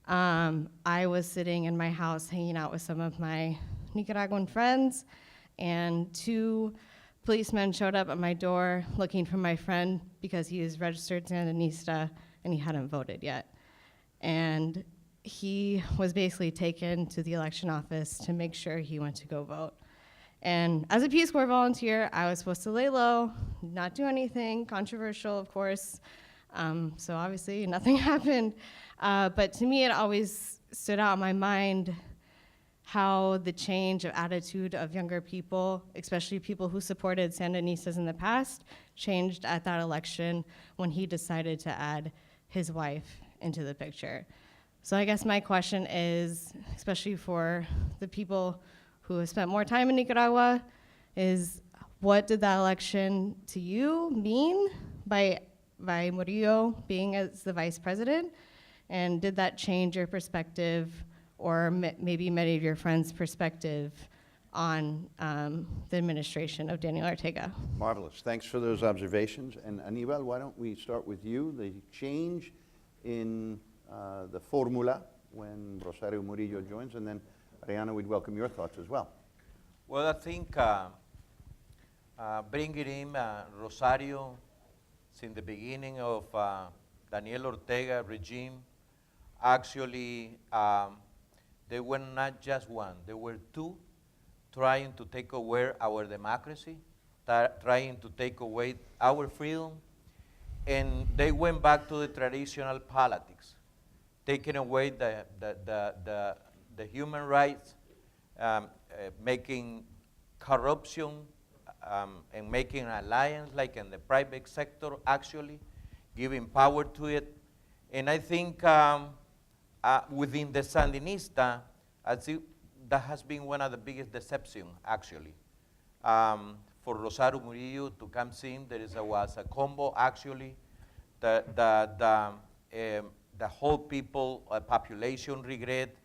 I was sitting in my house hanging out with some of my Nicaraguan friends, and 2 policemen showed up at my door looking for my friend because he is registered Sandinista and he hadn't voted yet. And he was basically taken to the election office to make sure he went to go vote. And as a Peace Corps volunteer, I was supposed to lay low, not do anything controversial, of course. So obviously nothing happened. But to me, it always stood out in my mind how the change of attitude of younger people, especially people who supported Sandinistas in the past, changed at that election when he decided to add his wife into the picture. So I guess my question is, especially for the people who have spent more time in Nicaragua, is what did that election to you mean by Murillo being as the vice president? And did that change your perspective, or maybe many of your friends' perspective on the administration of Daniel Ortega? Marvelous. Thanks for those observations. And Aníbal, why don't we start with you? The change in the formula when Rosario Murillo joins, and then Arianna, we'd welcome your thoughts as well. Well, I think bringing in Rosario since the beginning of Daniel Ortega regime, actually, they were not just one, they were 2 trying to take away our democracy, trying to take away our freedom, and they went back to the traditional politics, taking away the human rights, making corruption, and making an alliance like in the private sector, actually, giving power to it. And I think within the Sandinista, I think that has been one of the biggest deceptions, actually. For Rosario Murillo to come in, was a combo, actually. The whole people, population regret.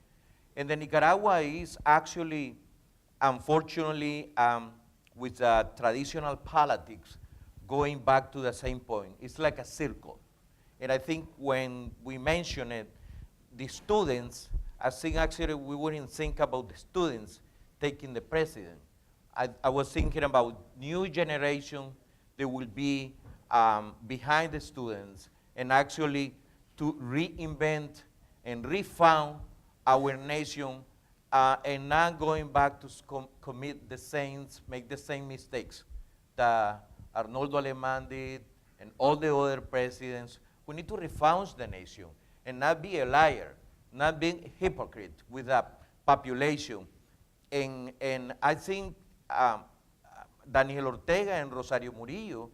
And the Nicaragua is actually, unfortunately, with traditional politics, going back to the same point. It's like a circle. And I think when we mention it, the students, I think actually we wouldn't think about the students taking the president. I was thinking about new generation that will be behind the students and actually to reinvent and refound our nation and not going back to commit the same, make the same mistakes that Arnoldo Alemán did and all the other presidents. We need to refound the nation and not be a liar, not being hypocrite with the population. And I think Daniel Ortega and Rosario Murillo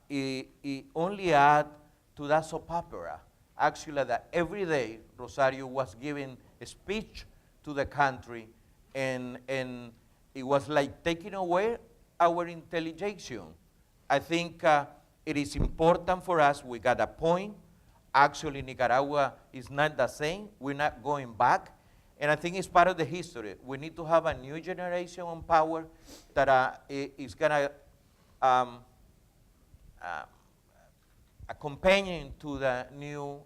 it only add to that soap opera. Actually, that every day Rosario was giving a speech to the country, and it was like taking away our intelligence. I think it is important for us. We got a point. Actually, Nicaragua is not the same. We're not going back. And I think it's part of the history. We need to have a new generation on power that is going to a companion to the new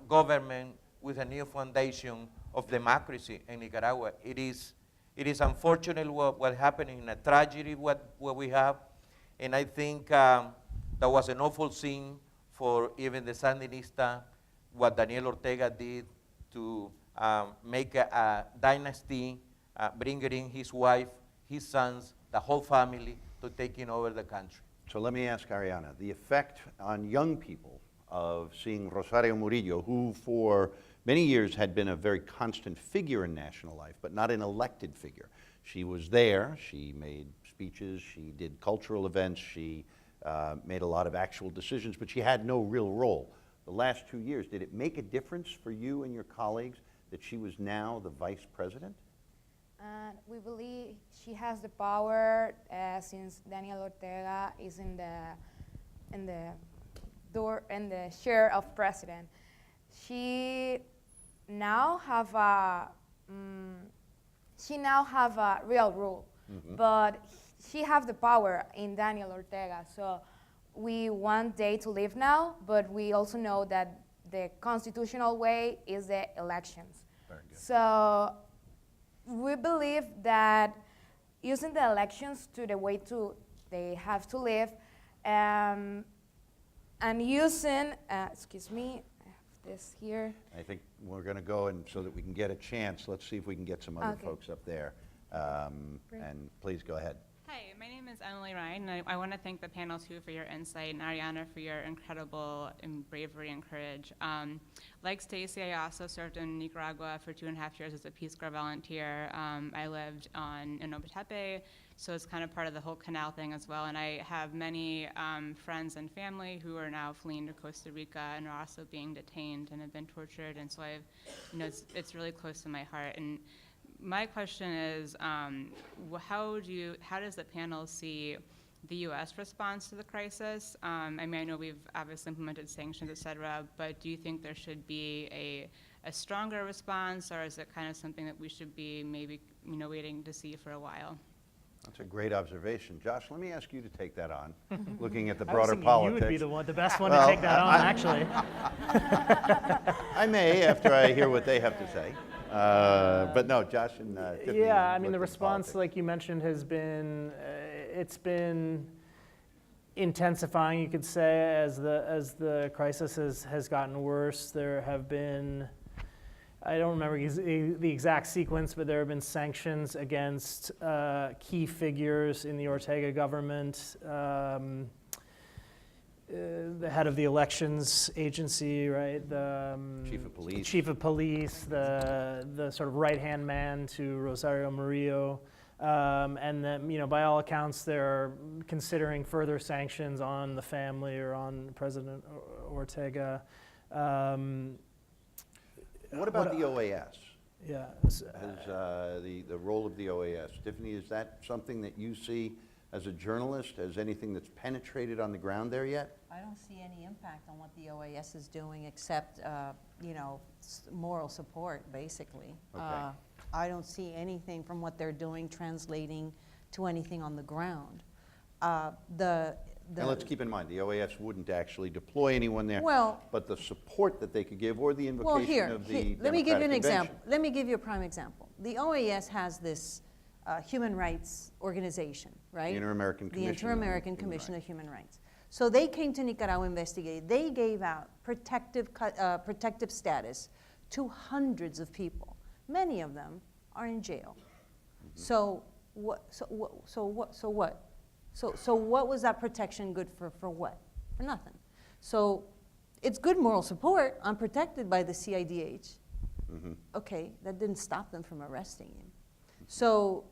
government with a new foundation of democracy in Nicaragua. It is unfortunate what happened, in a tragedy what we have, and I think that was an awful thing for even the Sandinista, what Daniel Ortega did to make a dynasty, bringing in his wife, his sons, the whole family to taking over the country. So let me ask Arianna, the effect on young people of seeing Rosario Murillo, who for many years had been a very constant figure in national life, but not an elected figure. She was there, she made speeches, she did cultural events, she made a lot of actual decisions, but she had no real role. The last 2 years, did it make a difference for you and your colleagues that she was now the vice president? We believe she has the power since Daniel Ortega is in the chair of president. She now have a real rule, but she have the power in Daniel Ortega. So we want day to live now, but we also know that the constitutional way is the elections. Very good. So we believe that using the elections to the way they have to live, and using, excuse me, I have this here. I think we're going to go, and so that we can get a chance, let's see if we can get some other Okay. folks up there. And please go ahead. Hi, my name is Emily Ryan, and I want to thank the panel too for your insight, and Arianna for your incredible bravery and courage. Like Stacy, I also served in Nicaragua for 2.5 years as a Peace Corps volunteer. I lived in Ometepe, so it's kind of part of the whole canal thing as well. And I have many friends and family who are now fleeing to Costa Rica and are also being detained and have been tortured. And so it's really close to my heart. And my question is, how does the panel see the U.S. response to the crisis? I mean, I know we've obviously implemented sanctions, et cetera, but do you think there should be a stronger response, or is it kind of something that we should be maybe waiting to see for a while? That's a great observation. Josh, let me ask you to take that on, looking at the I was broader thinking politics. you would be the best one to take that on, actually. I may, after I hear what they have to say. But no, Josh and Tiffany. Yeah, I mean, the looked at response, politics. like you mentioned, has been, it's been intensifying, you could say, as the crisis has gotten worse. There have been, I don't remember the exact sequence, but there have been sanctions against key figures in the Ortega government. The head of the elections agency, right? The chief of police, the sort of right-hand man to Rosario Murillo, and then, by all accounts, they're considering further sanctions on the family or on President Ortega. What about the OAS? Yeah. Has the role of the OAS? Tiffany, is that something that you see as a journalist, as anything that's penetrated on the ground there yet? I don't see any impact on what the OAS is doing except, moral support, basically. Okay. I don't see anything from what they're doing translating to anything on the ground. And let's keep in mind, the OAS wouldn't actually deploy anyone there, Well- but the support that they could give, or the Well, invocation of the let me give you an Democratic example. Convention. Let me give you a prime example. The OAS has this human rights organization, right? The Inter-American Commission The on Inter-American Human Commission Rights. of Human Rights. So they came to Nicaragua, investigated. They gave out protective status to hundreds of people. Many of them are in jail. So what? So what was that protection good for? For what? For nothing. So it's good moral support. I'm protected by the CIDH. Okay, that didn't stop them from arresting him. So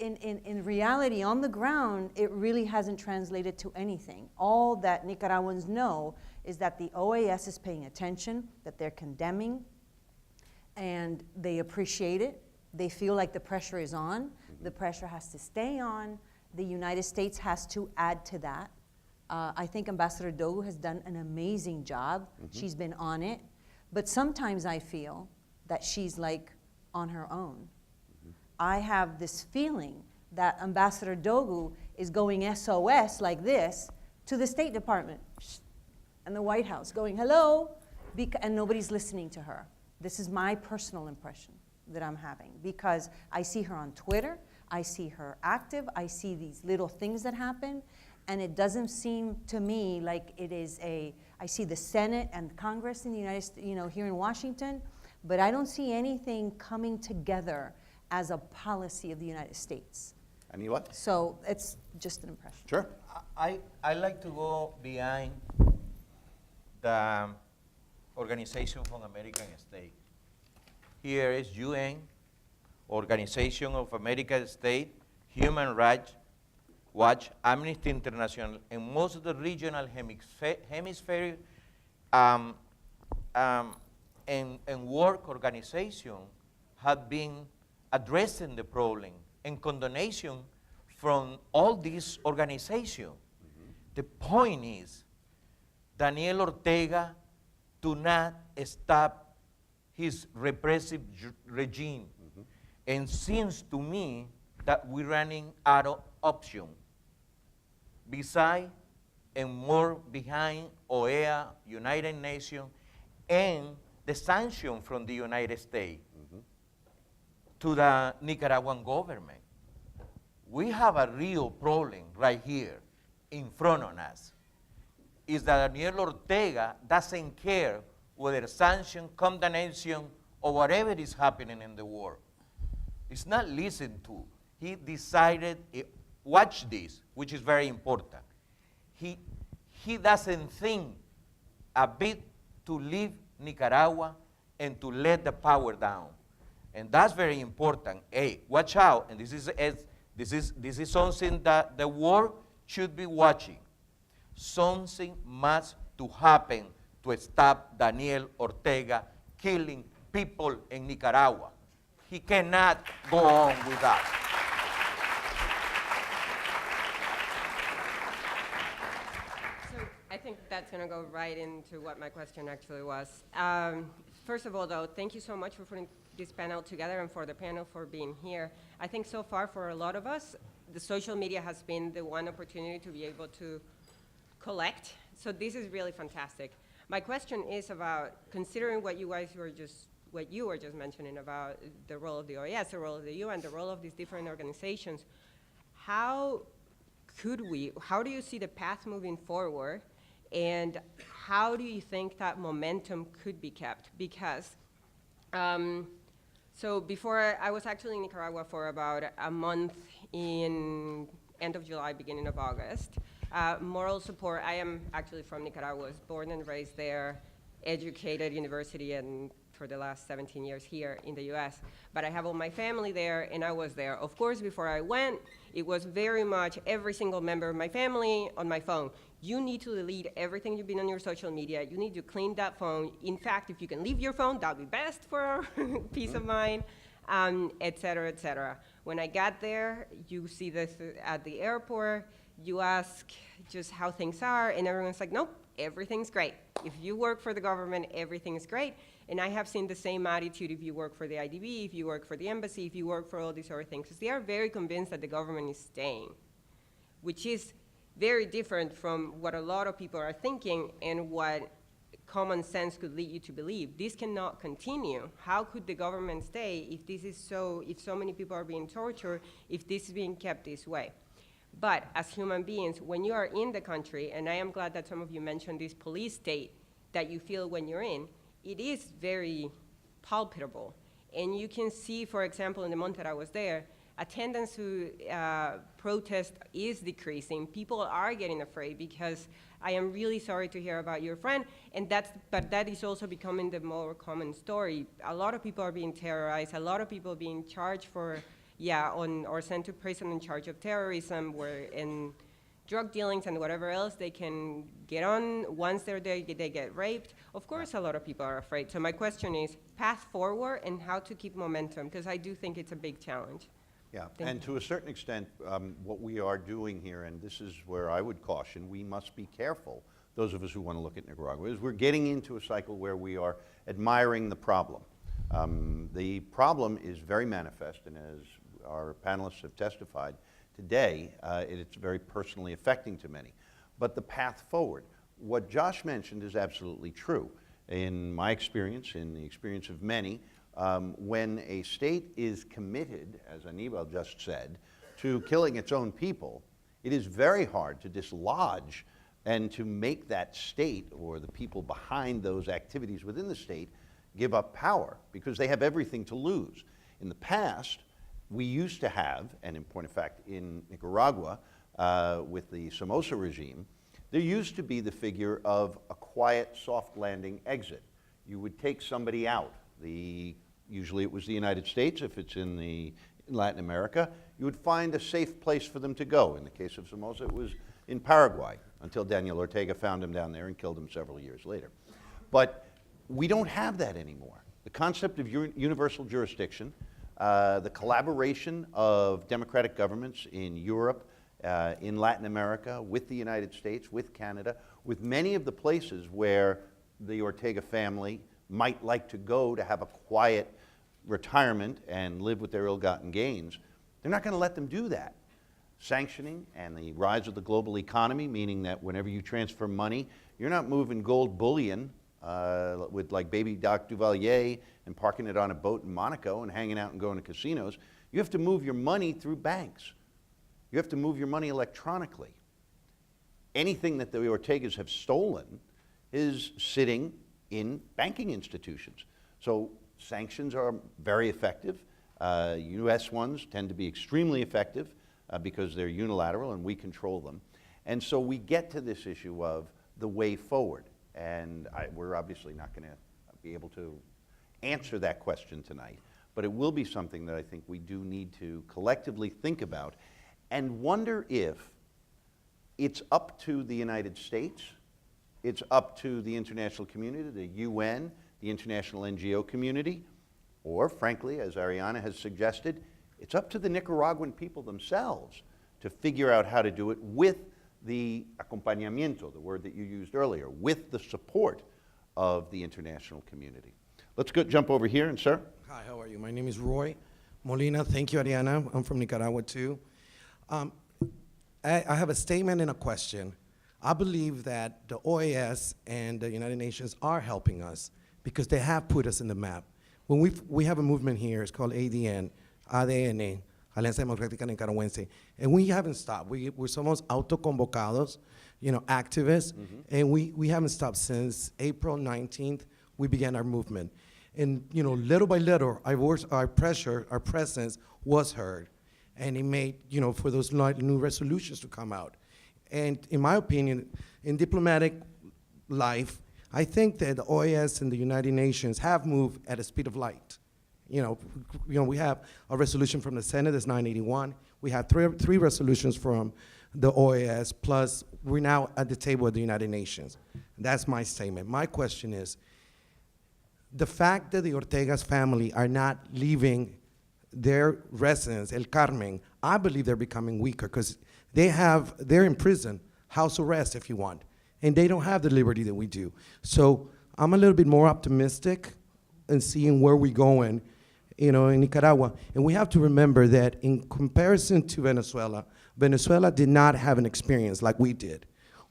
in reality, on the ground, it really hasn't translated to anything. All that Nicaraguans know is that the OAS is paying attention, that they're condemning, and they appreciate it. They feel like the pressure is on. The pressure has to stay on. The United States has to add to that. I think Ambassador Dogu has done an amazing job. She's been on it. But sometimes I feel that she's like on her own. I have this feeling that Ambassador Dogu is going SOS like this to the State Department and the White House, going, hello, and nobody's listening to her. This is my personal impression that I'm having, because I see her on Twitter, I see her active, I see these little things that happen, and it doesn't seem to me like it is I see the Senate and Congress in the United States, here in Washington, but I don't see anything coming together as a policy of the United States. Aníbal? So it's just an impression. Sure. I like to go behind the Organization for American States. Here is UN, Organization of American States, Human Rights Watch, Amnesty International, and most of the regional hemisphere and work organizations have been addressing the problem and condemnation from all these organizations. The point is, Daniel Ortega do not stop his repressive regime. And seems to me that we're running out of option. Beside and more behind OEA, United Nations, and the sanction from the United States to the Nicaraguan government. We have a real problem right here in front of us. Is that Daniel Ortega doesn't care whether sanction, condemnation, or whatever is happening in the world. It's not listened to. He decided, watch this, which is very important. He doesn't think a bit to leave Nicaragua and to let the power down. And that's very important. Hey, watch out, and this is something that the world should be watching. Something must to happen to stop Daniel Ortega killing people in Nicaragua. He cannot go on with that. So I think that's going to go right into what my question actually was. First of all, though, thank you so much for putting this panel together and for the panel for being here. I think so far for a lot of us, the social media has been the one opportunity to be able to collect. So this is really fantastic. My question is about considering what you were just mentioning about the role of the OAS, the role of the UN, the role of these different organizations. How do you see the path moving forward, and how do you think that momentum could be kept? Because, so before, I was actually in Nicaragua for about a month in end of July, beginning of August. Moral support, I am actually from Nicaragua, was born and raised there, educated, university, and for the last 17 years here in the US. But I have all my family there, and I was there. Of course, before I went, it was very much every single member of my family on my phone. You need to delete everything you've been on your social media. You need to clean that phone. In fact, if you can leave your phone, that would be best for peace of mind, et cetera, et cetera. When I got there, you see this at the airport, you ask just how things are, and everyone's like, nope, everything's great. If you work for the government, everything's great. And I have seen the same attitude if you work for the IDB, if you work for the embassy, if you work for all these other things, because they are very convinced that the government is staying, which is very different from what a lot of people are thinking and what common sense could lead you to believe. This cannot continue. How could the government stay if this is if so many people are being tortured, if this is being kept this way? But as human beings, when you are in the country, and I am glad that some of you mentioned this police state that you feel when you're in, it is very palpable. And you can see, for example, in the month that I was there, attendance to protest is decreasing. People are getting afraid because I am really sorry to hear about your friend, but that is also becoming the more common story. A lot of people are being terrorized, a lot of people being charged for or sent to prison in charge of terrorism, where in drug dealings and whatever else they can get on. Once they're there, they get raped. Of course, a lot of people are afraid. So my question is, path forward and how to keep momentum, because I do think it's a big challenge. Yeah, Thank and you. to a certain extent, what we are doing here, and this is where I would caution, we must be careful, those of us who want to look at Nicaragua, is we're getting into a cycle where we are admiring the problem. The problem is very manifest, and as our panelists have testified today, it's very personally affecting to many. But the path forward, what Josh mentioned is absolutely true. In my experience, in the experience of many, when a state is committed, as Aníbal just said, to killing its own people, it is very hard to dislodge and to make that state or the people behind those activities within the state give up power, because they have everything to lose. In the past, we used to have, and in point of fact in Nicaragua, with the Somoza regime, there used to be the figure of a quiet, soft landing exit. You would take somebody out. Usually it was the United States. If it's in Latin America, you would find a safe place for them to go. In the case of Somoza, it was in Paraguay, until Daniel Ortega found him down there and killed him several years later. But we don't have that anymore. The concept of universal jurisdiction, the collaboration of democratic governments in Europe, in Latin America, with the United States, with Canada, with many of the places where the Ortega family might like to go to have a quiet retirement and live with their ill-gotten gains, they're not going to let them do that. Sanctioning and the rise of the global economy, meaning that whenever you transfer money, you're not moving gold bullion with like baby Doc Duvalier and parking it on a boat in Monaco and hanging out and going to casinos. You have to move your money through banks. You have to move your money electronically. Anything that the Ortegas have stolen is sitting in banking institutions. So sanctions are very effective. US ones tend to be extremely effective because they're unilateral and we control them. And so we get to this issue of the way forward. And we're obviously not going to be able to answer that question tonight, but it will be something that I think we do need to collectively think about and wonder if it's up to the United States, it's up to the international community, the UN, the international NGO community, or frankly, as Arianna has suggested, it's up to the Nicaraguan people themselves to figure out how to do it with the acompañamiento, the word that you used earlier, with the support of the international community. Let's jump over here, and sir. Hi, how are you? My name is Roy Molina. Thank you, Arianna. I'm from Nicaragua, too. I have a statement and a question. I believe that the OAS and the United Nations are helping us because they have put us in the map. When we have a movement here, it's called ADN, Alianza Democrática Nicaragüense, and we haven't stopped. We're somos autoconvocados, activists, and we haven't stopped since April 19th. We began our movement, and little by little, our presence was heard, and it made for those new resolutions to come out. And in my opinion, in diplomatic life, I think that the OAS and the United Nations have moved at a speed of light. We have a resolution from the Senate, that's 981. We have three resolutions from the OAS, plus we're now at the table of the United Nations. That's my statement. My question is, the fact that the Ortega's family are not leaving their residence, El Carmen, I believe they're becoming weaker because they're in prison, house arrest if you want, and they don't have the liberty that we do. So I'm a little bit more optimistic in seeing where we're going, in Nicaragua. And we have to remember that in comparison to Venezuela, Venezuela did not have an experience like we did.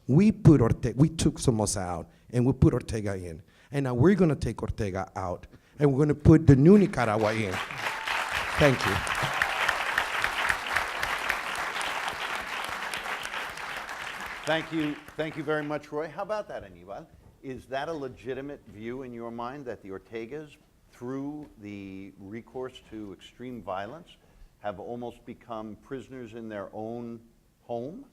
We took Somoza out, and we put Ortega in. And now we're gonna take Ortega out, and we're gonna put the new Nicaragua in. Thank you. Thank you very much, Roy. How about that, Aníbal? Is that a legitimate view in your mind that the Ortegas, through the recourse to extreme violence, have almost become prisoners in their own home?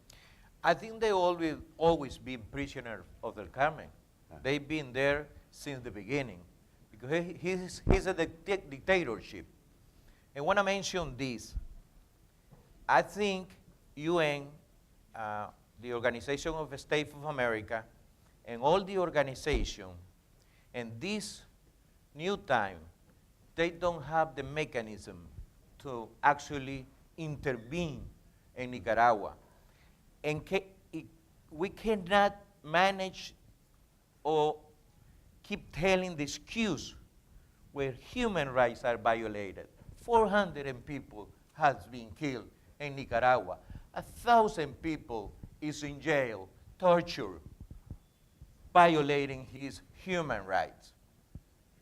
I think they always been prisoners of the Carmen. They've been there since the beginning because he's a dictatorship. I want to mention this. I think UN, the Organization of the States of America, and all the organization, and this new time, they don't have the mechanism to actually intervene in Nicaragua. And we cannot manage or keep telling the excuse where human rights are violated. 400 people has been killed in Nicaragua. 1,000 people is in jail, tortured, violating his human rights.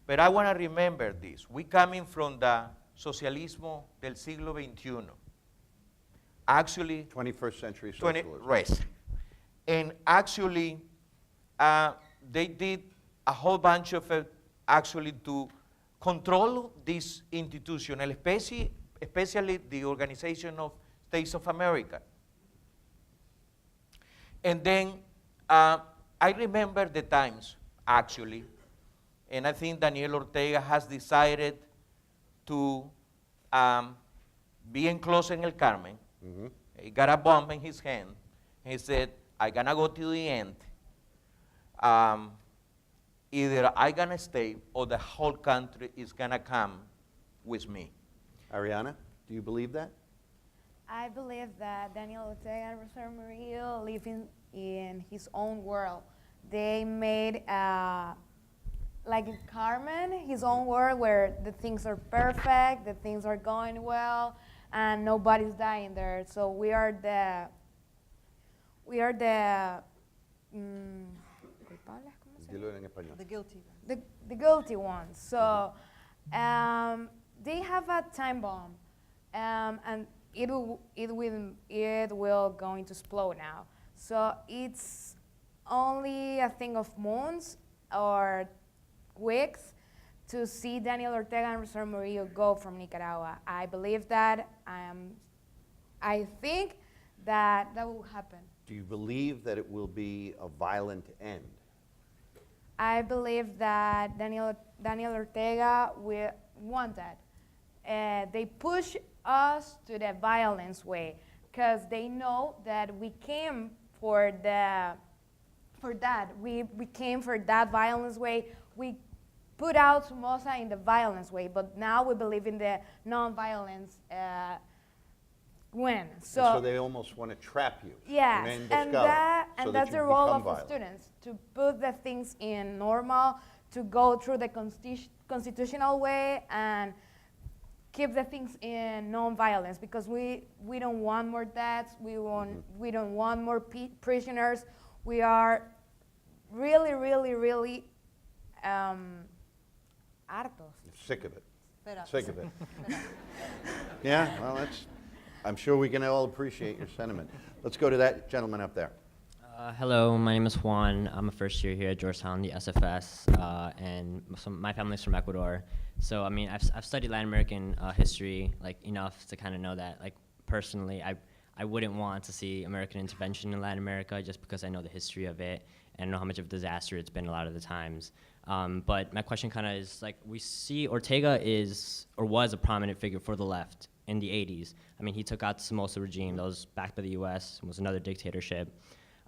But I want to remember this. We coming from the socialismo del siglo XXI. Actually, 21st century socialism. Right. And actually, they did a whole bunch of actually to control this institutional, especially the Organization of States of America. And then I remember the times, actually, and I think Daniel Ortega has decided to be enclosed in El Carmen. Mm-hmm. He got a bomb in his hand. He said, I'm gonna go to the end. Either I'm gonna stay or the whole country is gonna come with me. Arianna, do you believe that? I believe that Daniel Ortega and Rosario Murillo live in his own world. They made, like in Carmen, his own world where the things are perfect, the things are going well, and nobody's dying there. So we are the Dilo en español. The guilty. the guilty ones. So they have a time bomb, and it will going to explode now. So it's only a thing of months or weeks to see Daniel Ortega and Rosario Murillo go from Nicaragua. I believe that. I think that will happen. Do you believe that it will be a violent end? I believe that Daniel Ortega will want that. They push us to the violence way because they know that we came for that. We came for that violence way. We put out Somoza in the violence way, but now we believe in the non-violence win. So they almost want to trap you. Yes, and that's the role of the violent. students, to put the things in normal, to go through the constitutional way and keep the things in non-violence, because we don't want more deaths, we don't want more prisoners. We are really, really, really hartos. Sick of it. Fed up. Sick of it. Yeah, well, I'm sure we can all appreciate your sentiment. Let's go to that gentleman up there. Hello, my name is Juan. I'm a first year here at Georgetown, the SFS, and my family's from Ecuador. So, I mean, I've studied Latin American history, like, enough to kind of know that, like, personally, I wouldn't want to see American intervention in Latin America just because I know the history of it and know how much of a disaster it's been a lot of the times. But my question kind of is, like, we see Ortega is, or was, a prominent figure for the left in the 80s. I mean, he took out the Somoza regime that was backed by the US, was another dictatorship.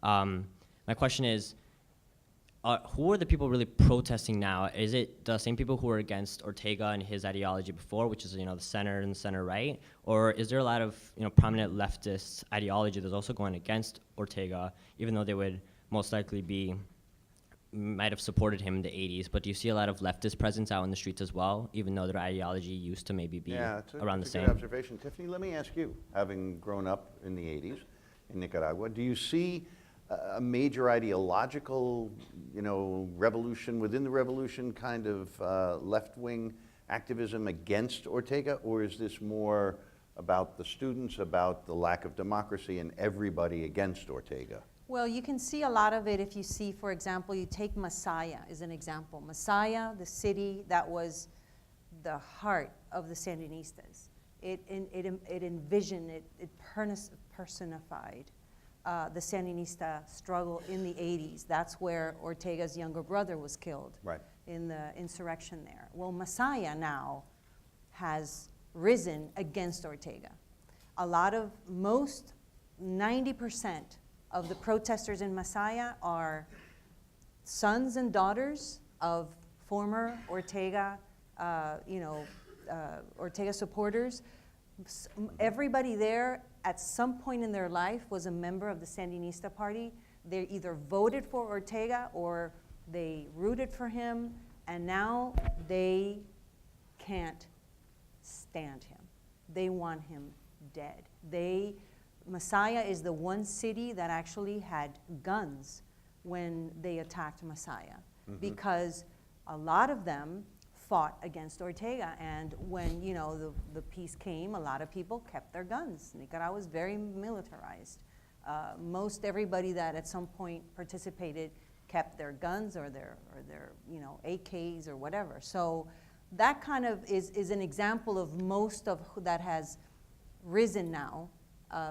My question is, who are the people really protesting now? Is it the same people who were against Ortega and his ideology before, which is, the center and the center right? Or is there a lot of, prominent leftist ideology that's also going against Ortega, even though they would most likely might have supported him in the 80s, but do you see a lot of leftist presence out in the streets as well, even though their ideology used to maybe be around the same? Good observation. Tifani, let me ask you, having grown up in the 80s in Nicaragua, do you see a major ideological, revolution within the revolution, kind of left-wing activism against Ortega, or is this more about the students, about the lack of democracy, and everybody against Ortega? Well, you can see a lot of it if you see, for example, you take Masaya as an example. Masaya, the city that was the heart of the Sandinistas. It envisioned, it personified the Sandinista struggle in the 80s. That's where Ortega's younger brother was killed in the insurrection there. Well, Masaya now has risen against Ortega. most 90% of the protesters in Masaya are sons and daughters of former Ortega, Ortega supporters. Everybody there at some point in their life was a member of the Sandinista party. They either voted for Ortega or they rooted for him, and now they can't stand him. They want him dead. Masaya is the one city that actually had guns when they attacked Masaya, because a lot of them fought against Ortega, and when the peace came, a lot of people kept their guns. Nicaragua was very militarized. Most everybody that at some point participated kept their guns or their AKs or whatever. So that kind of is an example of most of that has risen now.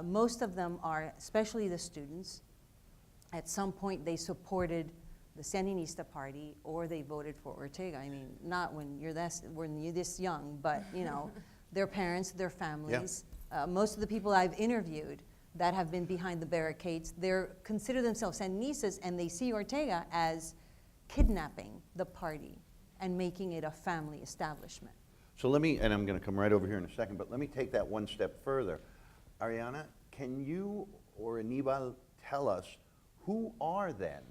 Most of them are, especially the students, at some point they supported the Sandinista party or they voted for Ortega. I mean, not when you're this young, but their parents, their families. Yeah. Most of the people I've interviewed that have been behind the barricades, they consider themselves Sandinistas, and they see Ortega as kidnapping the party and making it a family establishment. So let me, and I'm going to come right over here in a second, but let me take that one step further. Arianna, can you or Aníbal tell us who are then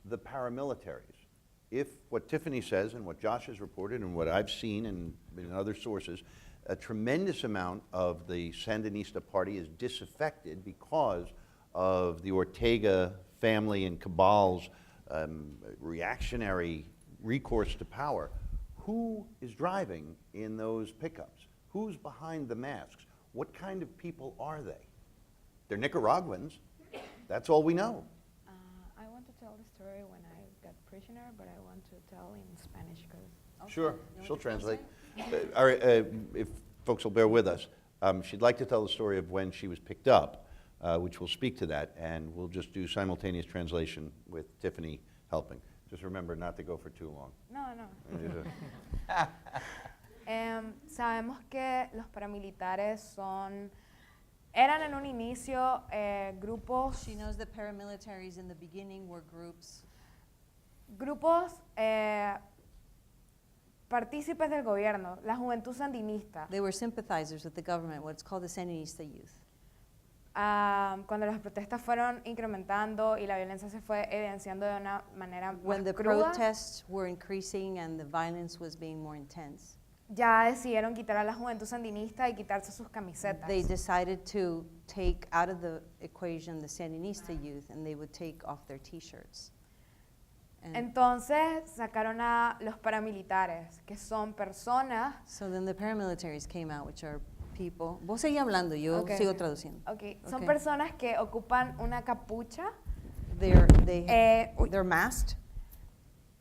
the paramilitaries? If what Tifani says and what Josh has reported and what I've seen in other sources, a tremendous amount of the Sandinista party is disaffected because of the Ortega family and cabal's reactionary recourse to power. Who is driving in those pickups? Who's behind the masks? What kind of people are they? They're Nicaraguans. That's all we know. I want to tell the story when I got prisoner, but I want to tell in Spanish because. Sure, she'll translate. If folks will bear with us, she'd like to tell the story of when she was picked up, which will speak to that, and we'll just do simultaneous translation with Tifani helping. Just remember not to go for too long. No. Sabemos que los paramilitares eran en un inicio grupos. She knows that paramilitaries in the beginning were groups. Grupos partícipes del gobierno, la juventud sandinista. They were sympathizers with the government, what's called the Sandinista youth. Cuando las protestas fueron incrementando y la violencia se fue evidenciando de una manera When más the cruda, protests were increasing and the violence was being more intense, ya decidieron quitar a la juventud sandinista y quitarse sus camisetas. they decided to take out of the equation the Sandinista youth, and they would take off their T-shirts. Entonces sacaron a los paramilitares, que son personas. So then the paramilitaries came out, which are people. Vos seguí hablando, yo sigo traduciendo. Son personas que ocupan una capucha. They're masked.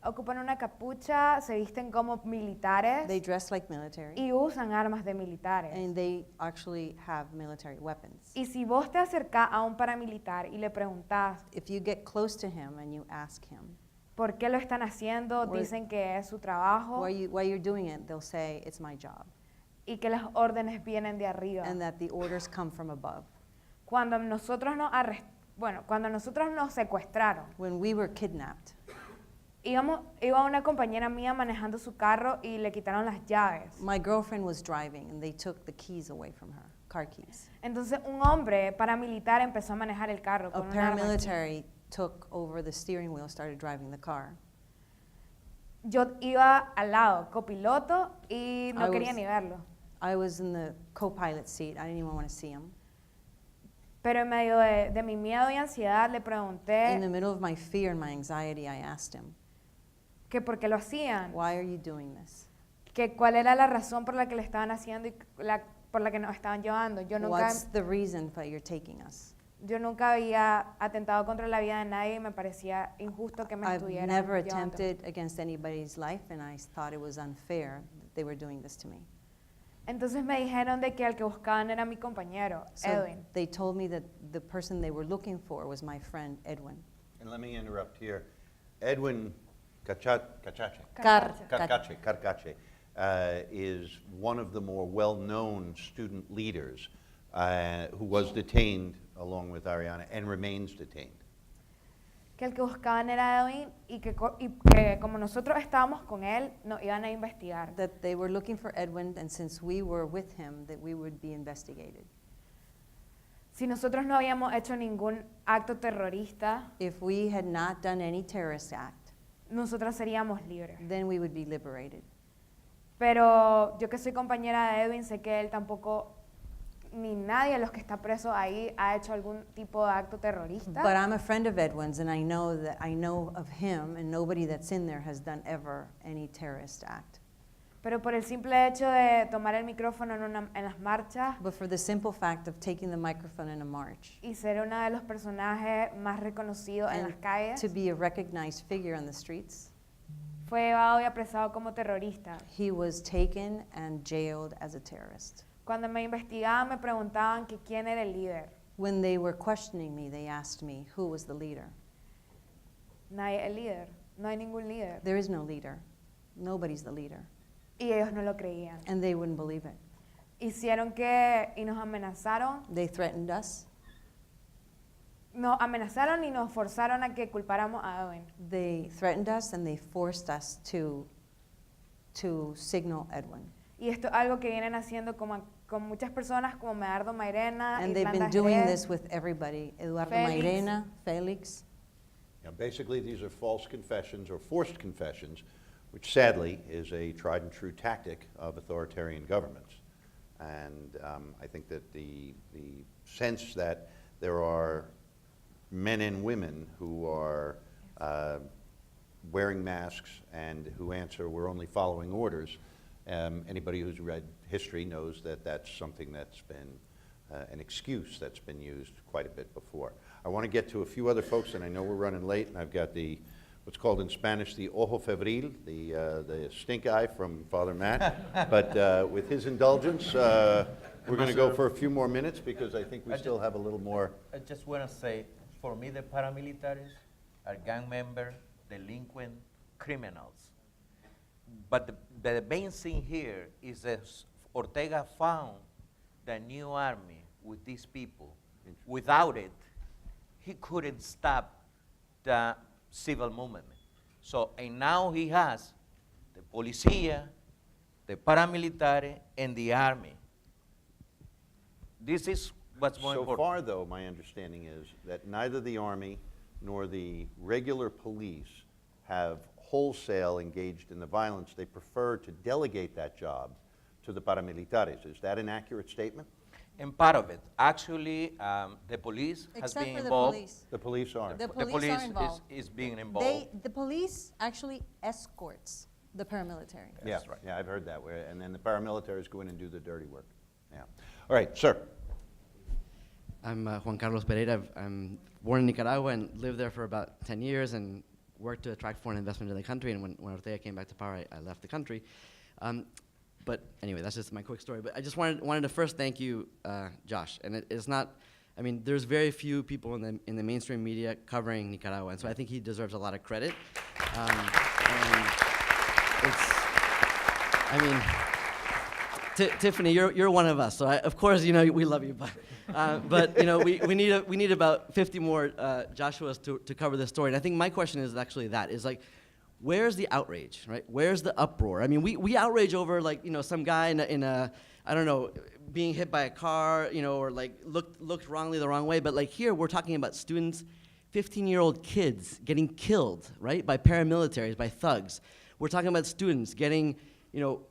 Ocupan una capucha, se visten como militares. They dress like military. Y usan armas de militares. And they actually have military weapons. Y si vos te acercás a un paramilitar y le preguntás, if you get close to him and you ask him, ¿por qué lo están haciendo? Dicen que es su trabajo. Why you're doing it, they'll say it's my job. Y que las órdenes vienen de arriba. And that the orders come from above. Cuando nosotros nos secuestraron. When we were kidnapped. Iba una compañera mía manejando su carro y le quitaron las llaves. My girlfriend was driving and they took the keys away from her, car keys. Entonces un hombre paramilitar empezó a manejar el carro con un paramilitary took over the steering wheel, started driving the car. Yo iba al lado, copiloto, y no quería ni verlo. I was in the co-pilot seat. I didn't even want to see him. Pero en medio de mi miedo y ansiedad le pregunté. In the middle of my fear and my anxiety, I asked him. Que por qué lo hacían. Why are you doing this? Que cuál era la razón por la que le estaban haciendo y por la que nos estaban llevando. What's the reason that you're taking us? Yo nunca había atentado contra la vida de nadie y me parecía injusto que me estuvieran llevando. I've never attempted against anybody's life, and I thought it was unfair that they were doing this to me. Entonces me dijeron de que el que buscaban era mi compañero, Edwin. They told me that the person they were looking for was my friend Edwin. And let me interrupt here. Edwin Carcache is one of the more well-known student leaders who was detained along with Arianna and remains detained. Que el que buscaban era Edwin y que como nosotros estábamos con él, nos iban a investigar. That they were looking for Edwin, and since we were with him, that we would be investigated. Si nosotros no habíamos hecho ningún acto terrorista, If we had not done any terrorist act, nosotros seríamos libres. then we would be liberated. Pero yo que soy compañera de Edwin, sé que él tampoco, ni nadie de los que está preso ahí ha hecho algún tipo de acto terrorista. But I'm a friend of Edwin's, and I know of him, and nobody that's in there has done ever any terrorist act. Pero por el simple hecho de tomar el micrófono en las marchas But for the simple fact of taking the microphone in a march, y ser uno de los personajes más reconocidos en las calles, to be a recognized figure on the streets, fue llevado y apresado como terrorista. he was taken and jailed as a terrorist. Cuando me investigaban me preguntaban que quién era el líder. When they were questioning me, they asked me who was the leader. Nadie es el líder, no hay ningún líder. There is no leader. Nobody's the leader. Y ellos no lo creían. And they wouldn't believe it. Hicieron que, y nos amenazaron. They threatened us. Nos amenazaron y nos forzaron a que culpáramos a Edwin. They threatened us and they forced us to signal Edwin. Y esto es algo que vienen haciendo con muchas personas como Medardo Mairena, And they've Irlanda been doing Jerez. this with everybody. Eduardo Felix. Mairena, Felix. Basically, these are false confessions or forced confessions, which sadly is a tried and true tactic of authoritarian governments. And I think that the sense that there are men and women who are wearing masks and who answer, "We're only following orders," anybody who's read history knows that that's something that's been an excuse that's been used quite a bit before. I want to get to a few other folks, and I know we're running late, and I've got what's called in Spanish the ojo febril, the stink eye from Father Matt. But with his indulgence, we're going to go for a few more minutes because I think we still have a little more. I just want to say, for me, the paramilitaries are gang members, delinquent, criminals. But the main thing here is that Ortega found the new army with these people. Without it, he couldn't stop the civil movement. So, and now he has the policía, the paramilitary, and the army. This is what's more So important. far, though, my understanding is that neither the Army nor the regular police have wholesale engaged in the violence. They prefer to delegate that job to the paramilitares. Is that an accurate statement? And part of it, actually, the police has Except been for the involved. police. The police are. The The police are involved. is being involved. The police actually escorts the paramilitary. Yeah, That's right. yeah, I've heard that. And then the paramilitaries go in and do the dirty work. Yeah. All right, sir. I'm Juan Carlos Pereira. I'm born in Nicaragua and lived there for about 10 years and worked to attract foreign investment in the country. And when Ortega came back to power, I left the country. But anyway, that's just my quick story. But I just wanted to first thank you, Josh. And it's not, I mean, there's very few people in the mainstream media covering Nicaragua. And so I think he deserves a lot of credit. And it's, I mean, Tifani, you're one of us, so of course, you know, we love you, but you know, we need about 50 more Joshuas to cover this story. And I think my question is actually that, is like, where's the outrage, right? Where's the uproar? I mean, we outrage over, like, you know, some guy in a I don't know, being hit by a car, you know, or like looked wrongly the wrong way, but like here we're talking about students, 15-year-old kids getting killed, right, by paramilitaries, by thugs. We're talking about students getting, you know,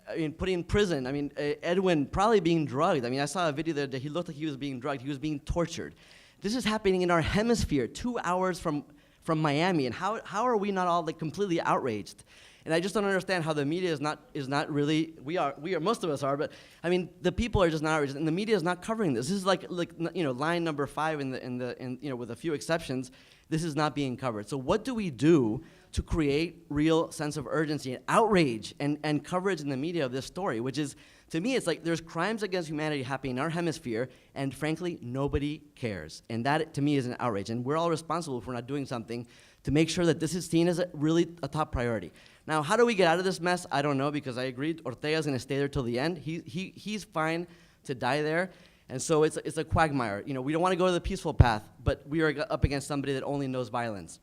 I mean, put in prison. I mean, Edwin probably being drugged. I mean, I saw a video there that he looked like he was being drugged. He was being tortured. This is happening in our hemisphere, 2 hours from Miami. And how are we not all like completely outraged? And I just don't understand how the media is not really. We are most of us are, but I mean, the people are just not outraged, and the media is not covering this. This is like you know, line number 5 in you know, with a few exceptions. This is not being covered. So what do we do to create real sense of urgency and outrage and coverage in the media of this story, which is, to me, it's like there's crimes against humanity happening in our hemisphere, and frankly, nobody cares. And that, to me, is an outrage. And we're all responsible for not doing something to make sure that this is seen as really a top priority. Now, how do we get out of this mess? I don't know, because I agree, Ortega's gonna stay there till the end. He's fine to die there. And so it's a quagmire. You know, we don't want to go to the peaceful path, but we are up against somebody that only knows violence.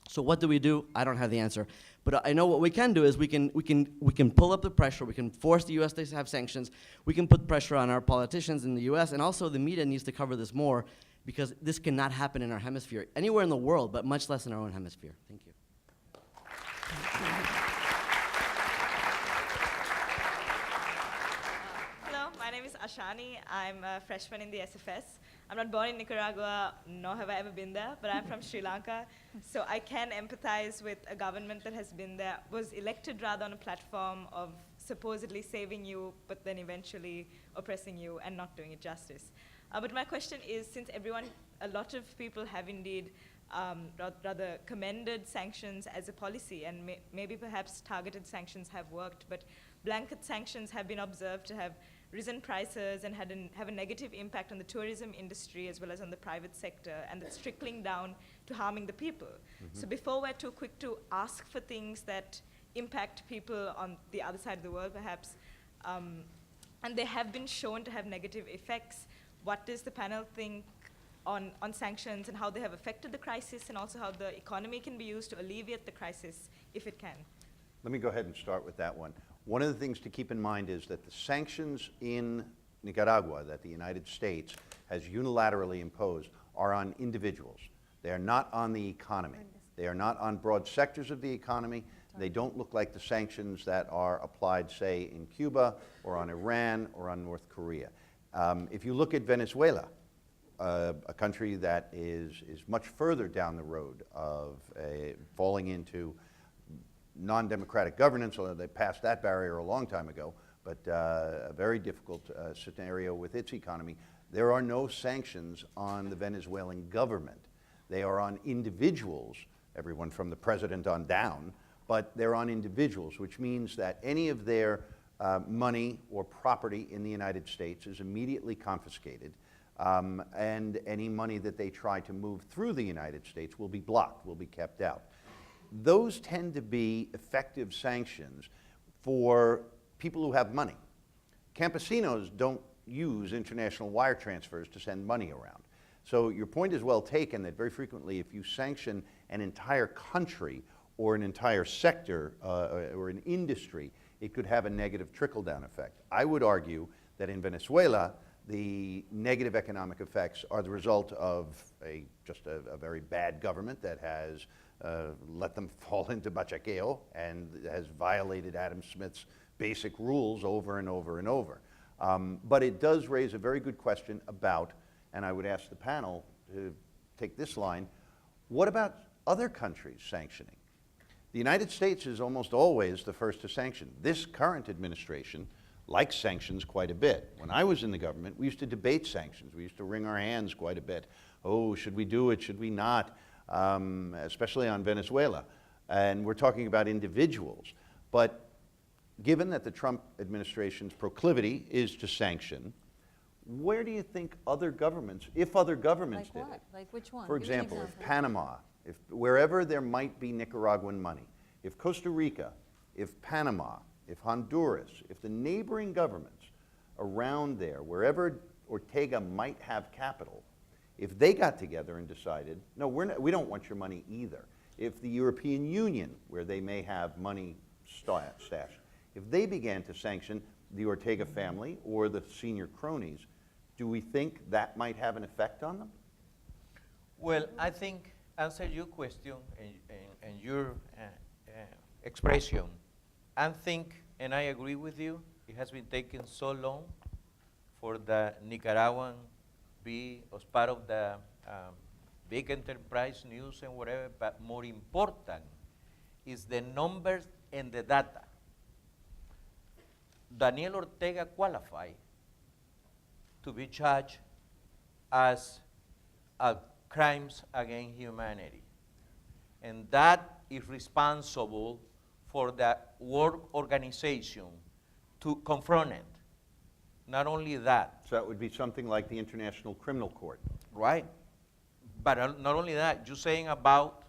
So what do? I don't have the answer. But I know what we can do is we can pull up the pressure. We can force the U.S. to have sanctions. We can put pressure on our politicians in the U.S. And also the media needs to cover this more, because this cannot happen in our hemisphere, anywhere in the world, but much less in our own hemisphere. Thank you. Hello, my name is Ashani. I'm a freshman in the SFS. I'm not born in Nicaragua, nor have I ever been there, but I'm from Sri Lanka. So I can empathize with a government that has been there, was elected rather on a platform of supposedly saving you, but then eventually oppressing you and not doing it justice. But my question is, since a lot of people have indeed rather commended sanctions as a policy, and maybe perhaps targeted sanctions have worked, but blanket sanctions have been observed to have risen prices and have a negative impact on the tourism industry as well as on the private sector, and it's trickling down to harming the people. So before we're too quick to ask for things that impact people on the other side of the world perhaps, and they have been shown to have negative effects, what does the panel think on sanctions and how they have affected the crisis, and also how the economy can be used to alleviate the crisis if it can? Let me go ahead and start with that one. One of the things to keep in mind is that the sanctions in Nicaragua that the United States has unilaterally imposed are on individuals. They are not on the economy. They are not on broad sectors of the economy. They don't look like the sanctions that are applied, say, in Cuba or on Iran or on North Korea. If you look at Venezuela, a country that is much further down the road of falling into non-democratic governance, although they passed that barrier a long time ago, but a very difficult scenario with its economy. There are no sanctions on the Venezuelan government. They are on individuals, everyone from the president on down, but they're on individuals, which means that any of their money or property in the United States is immediately confiscated, and any money that they try to move through the United States will be blocked, will be kept out. Those tend to be effective sanctions for people who have money. Campesinos don't use international wire transfers to send money around. So your point is well taken that very frequently if you sanction an entire country or an entire sector or an industry, it could have a negative trickle-down effect. I would argue that in Venezuela, the negative economic effects are the result of just a very bad government that has let them fall into bachaqueo and has violated Adam Smith's basic rules over and over and over. But it does raise a very good question about, and I would ask the panel to take this line, what about other countries sanctioning? The United States is almost always the first to sanction. This current administration likes sanctions quite a bit. When I was in the government, we used to debate sanctions. We used to wring our hands quite a bit. Oh, should we do it? Should we not? Especially on Venezuela. And we're talking about individuals. But given that the Trump administration's proclivity is to sanction, where do you think other governments, if other governments did it? Like which one? For Give me an example, if Panama, if wherever there might be Nicaraguan money, if Costa Rica, if Panama, if Honduras, if the neighboring governments around there, wherever Ortega might have capital, if they got together and decided, no, we don't want your money either. If the European Union, where they may have money stashed, if they began to sanction the Ortega family or the senior cronies, do we think that might have an effect on them? Well, I think, answer your question and your expression, I think, and I agree with you, it has been taking so long for the Nicaraguan be as part of the big enterprise news and whatever, but more important is the numbers and the data. Daniel Ortega qualified to be charged as crimes against humanity. And that is responsible for the World Organization to confront it. Not only that. So that would be something like the International Criminal Court. Right. But not only that, you're saying about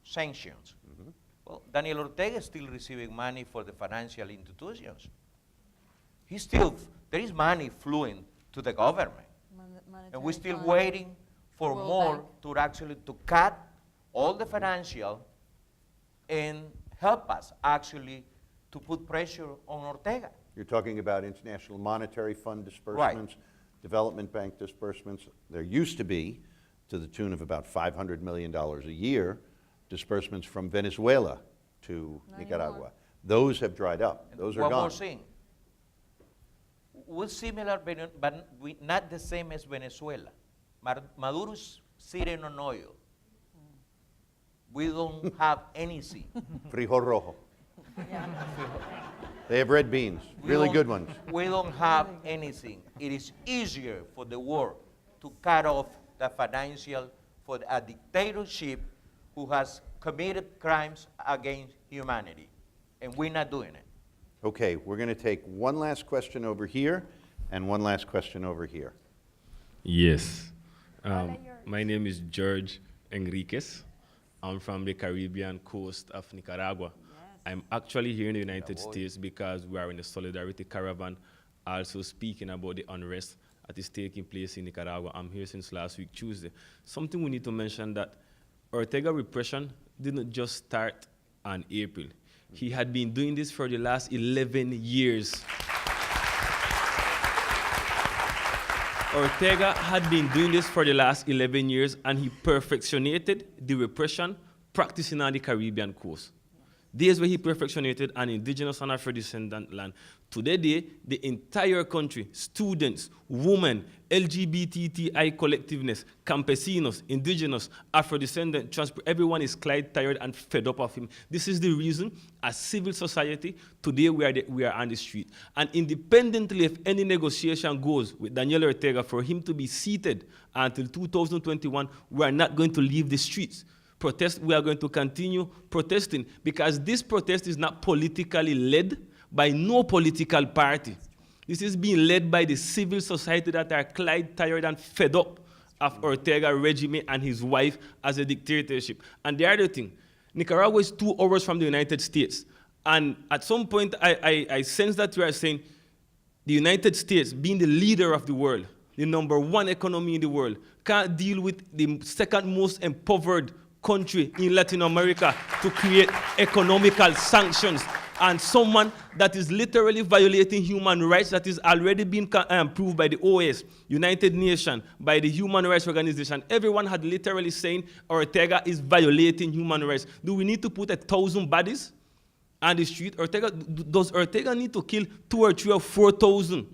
sanctions. Mm-hmm. Well, Daniel Ortega is still receiving money for the financial institutions. There is money flowing to the government. And we're still Fund, waiting for World more Bank. to actually to cut all the financial and help us actually to put pressure on Ortega. You're talking about International Monetary Fund disbursements, Development Bank disbursements. There used to be, to the tune of about $500 million a year, disbursements from Venezuela to Not Nicaragua. anymore. Those have dried up. Those are One gone. more thing. We're similar, but we not the same as Venezuela. Maduro's sitting on oil. We don't have anything. Frijol rojo. They have red beans, We really don't- good ones. We don't have anything. It is easier for the world to cut off the financial for a dictatorship who has committed crimes against humanity. And we're not doing it. Okay, we're going to take one last question over here and one last question over here. Yes. My name is George Enriquez. I'm from the Caribbean coast of Nicaragua. I'm actually here in the United States because we are in the Solidarity Caravan, also speaking about the unrest that is taking place in Nicaragua. I'm here since last week, Tuesday. Something we need to mention that Ortega repression didn't just start on April. He had been doing this for the last 11 years. Ortega had been doing this for the last 11 years, and he perfectionated the repression practicing on the Caribbean coast. Days where he perfectionated an indigenous and Afro-descendant land. Today, the entire country, students, women, LGBTI collectiveness, campesinos, indigenous, Afro-descendant, everyone is tired and fed up of him. This is the reason, as civil society, today we are on the street. And independently of any negotiation goes with Daniel Ortega for him to be seated until 2021, we are not going to leave the streets. We are going to continue protesting because this protest is not politically led by no political party. This is being led by the civil society that are tired and fed up of Ortega regime and his wife as a dictatorship. And the other thing, Nicaragua is 2 hours from the United States. And at some point, I sense that you are saying the United States, being the leader of the world, the #1 economy in the world, can't deal with the second most impoverished country in Latin America to create economical sanctions, and someone that is literally violating human rights that is already been proved by the OAS, United Nations, by the Human Rights Organization. Everyone had literally saying Ortega is violating human rights. Do we need to put 1,000 bodies on the street? Does Ortega need to kill 2 or 3 or 4,000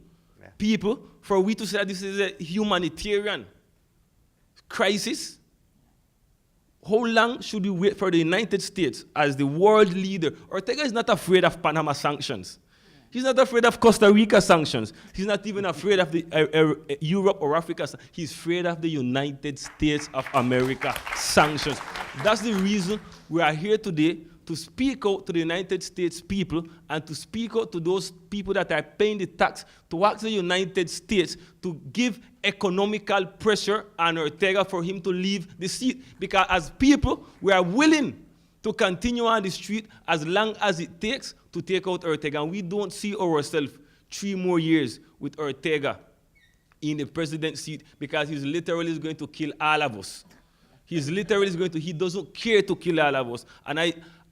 people for we to say that this is a humanitarian crisis? How long should we wait for the United States as the world leader? Ortega is not afraid of Panama sanctions. He's not afraid of Costa Rica sanctions. He's not even afraid of the Europe or Africa. He's afraid of the United States of America sanctions. That's the reason we are here today, to speak out to the United States people and to speak out to those people that are paying the tax, to ask the United States to give economical pressure on Ortega for him to leave the seat. Because as people, we are willing to continue on the street as long as it takes to take out Ortega. And we don't see ourselves 3 more years with Ortega in the president's seat, because he's literally going to kill all of us. He's literally going to, he doesn't care to kill all of us.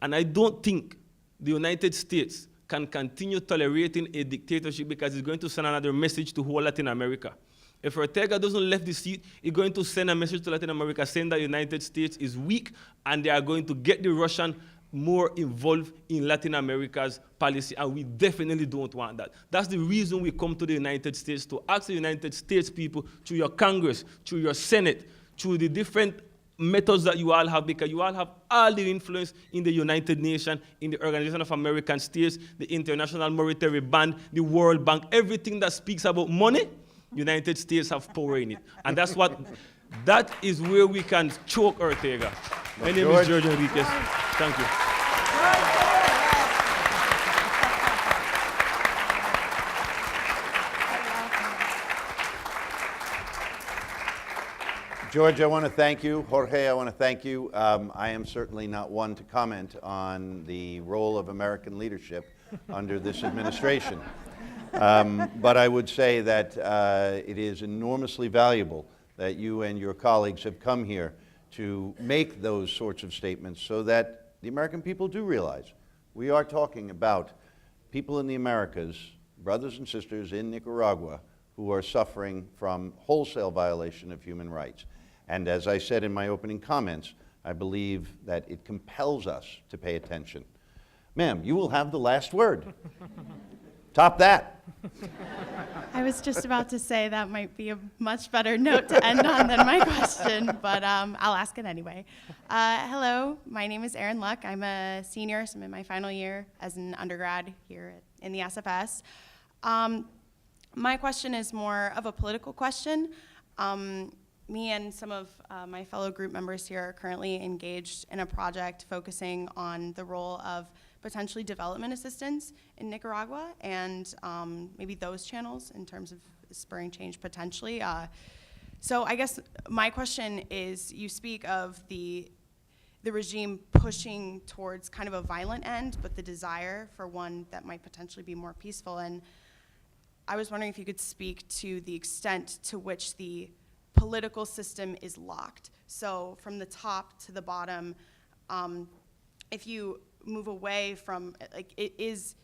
And I don't think the United States can continue tolerating a dictatorship, because it's going to send another message to whole Latin America. If Ortega doesn't leave the seat, it's going to send a message to Latin America saying that the United States is weak and they are going to get the Russian more involved in Latin America's policy, and we definitely don't want that. That's the reason we come to the United States, to ask the United States people, through your Congress, through your Senate, through the different methods that you all have, because you all have all the influence in the United Nations, in the Organization of American States, the International Monetary Fund, the World Bank, everything that speaks about money, United States have power in it. And that is where we can choke Ortega. My name is George Enriquez. Thank you. George, I want to thank you. Jorge, I want to thank you. I am certainly not one to comment on the role of American leadership under this administration. But I would say that it is enormously valuable that you and your colleagues have come here to make those sorts of statements so that the American people do realize we are talking about people in the Americas, brothers and sisters in Nicaragua, who are suffering from wholesale violation of human rights. And as I said in my opening comments, I believe that it compels us to pay attention. Ma'am, you will have the last word. Top that. I was just about to say that might be a much better note to end on than my question, but I'll ask it anyway. Hello, my name is Erin Luck. I'm a senior, so I'm in my final year as an undergrad here in the SFS. My question is more of a political question. Me and some of my fellow group members here are currently engaged in a project focusing on the role of potentially development assistance in Nicaragua and maybe those channels in terms of spurring change potentially. So I guess my question is, you speak of the regime pushing towards kind of a violent end, but the desire for one that might potentially be more peaceful. And I was wondering if you could speak to the extent to which the political system is locked. So from the top to the bottom, if you move away from, like, is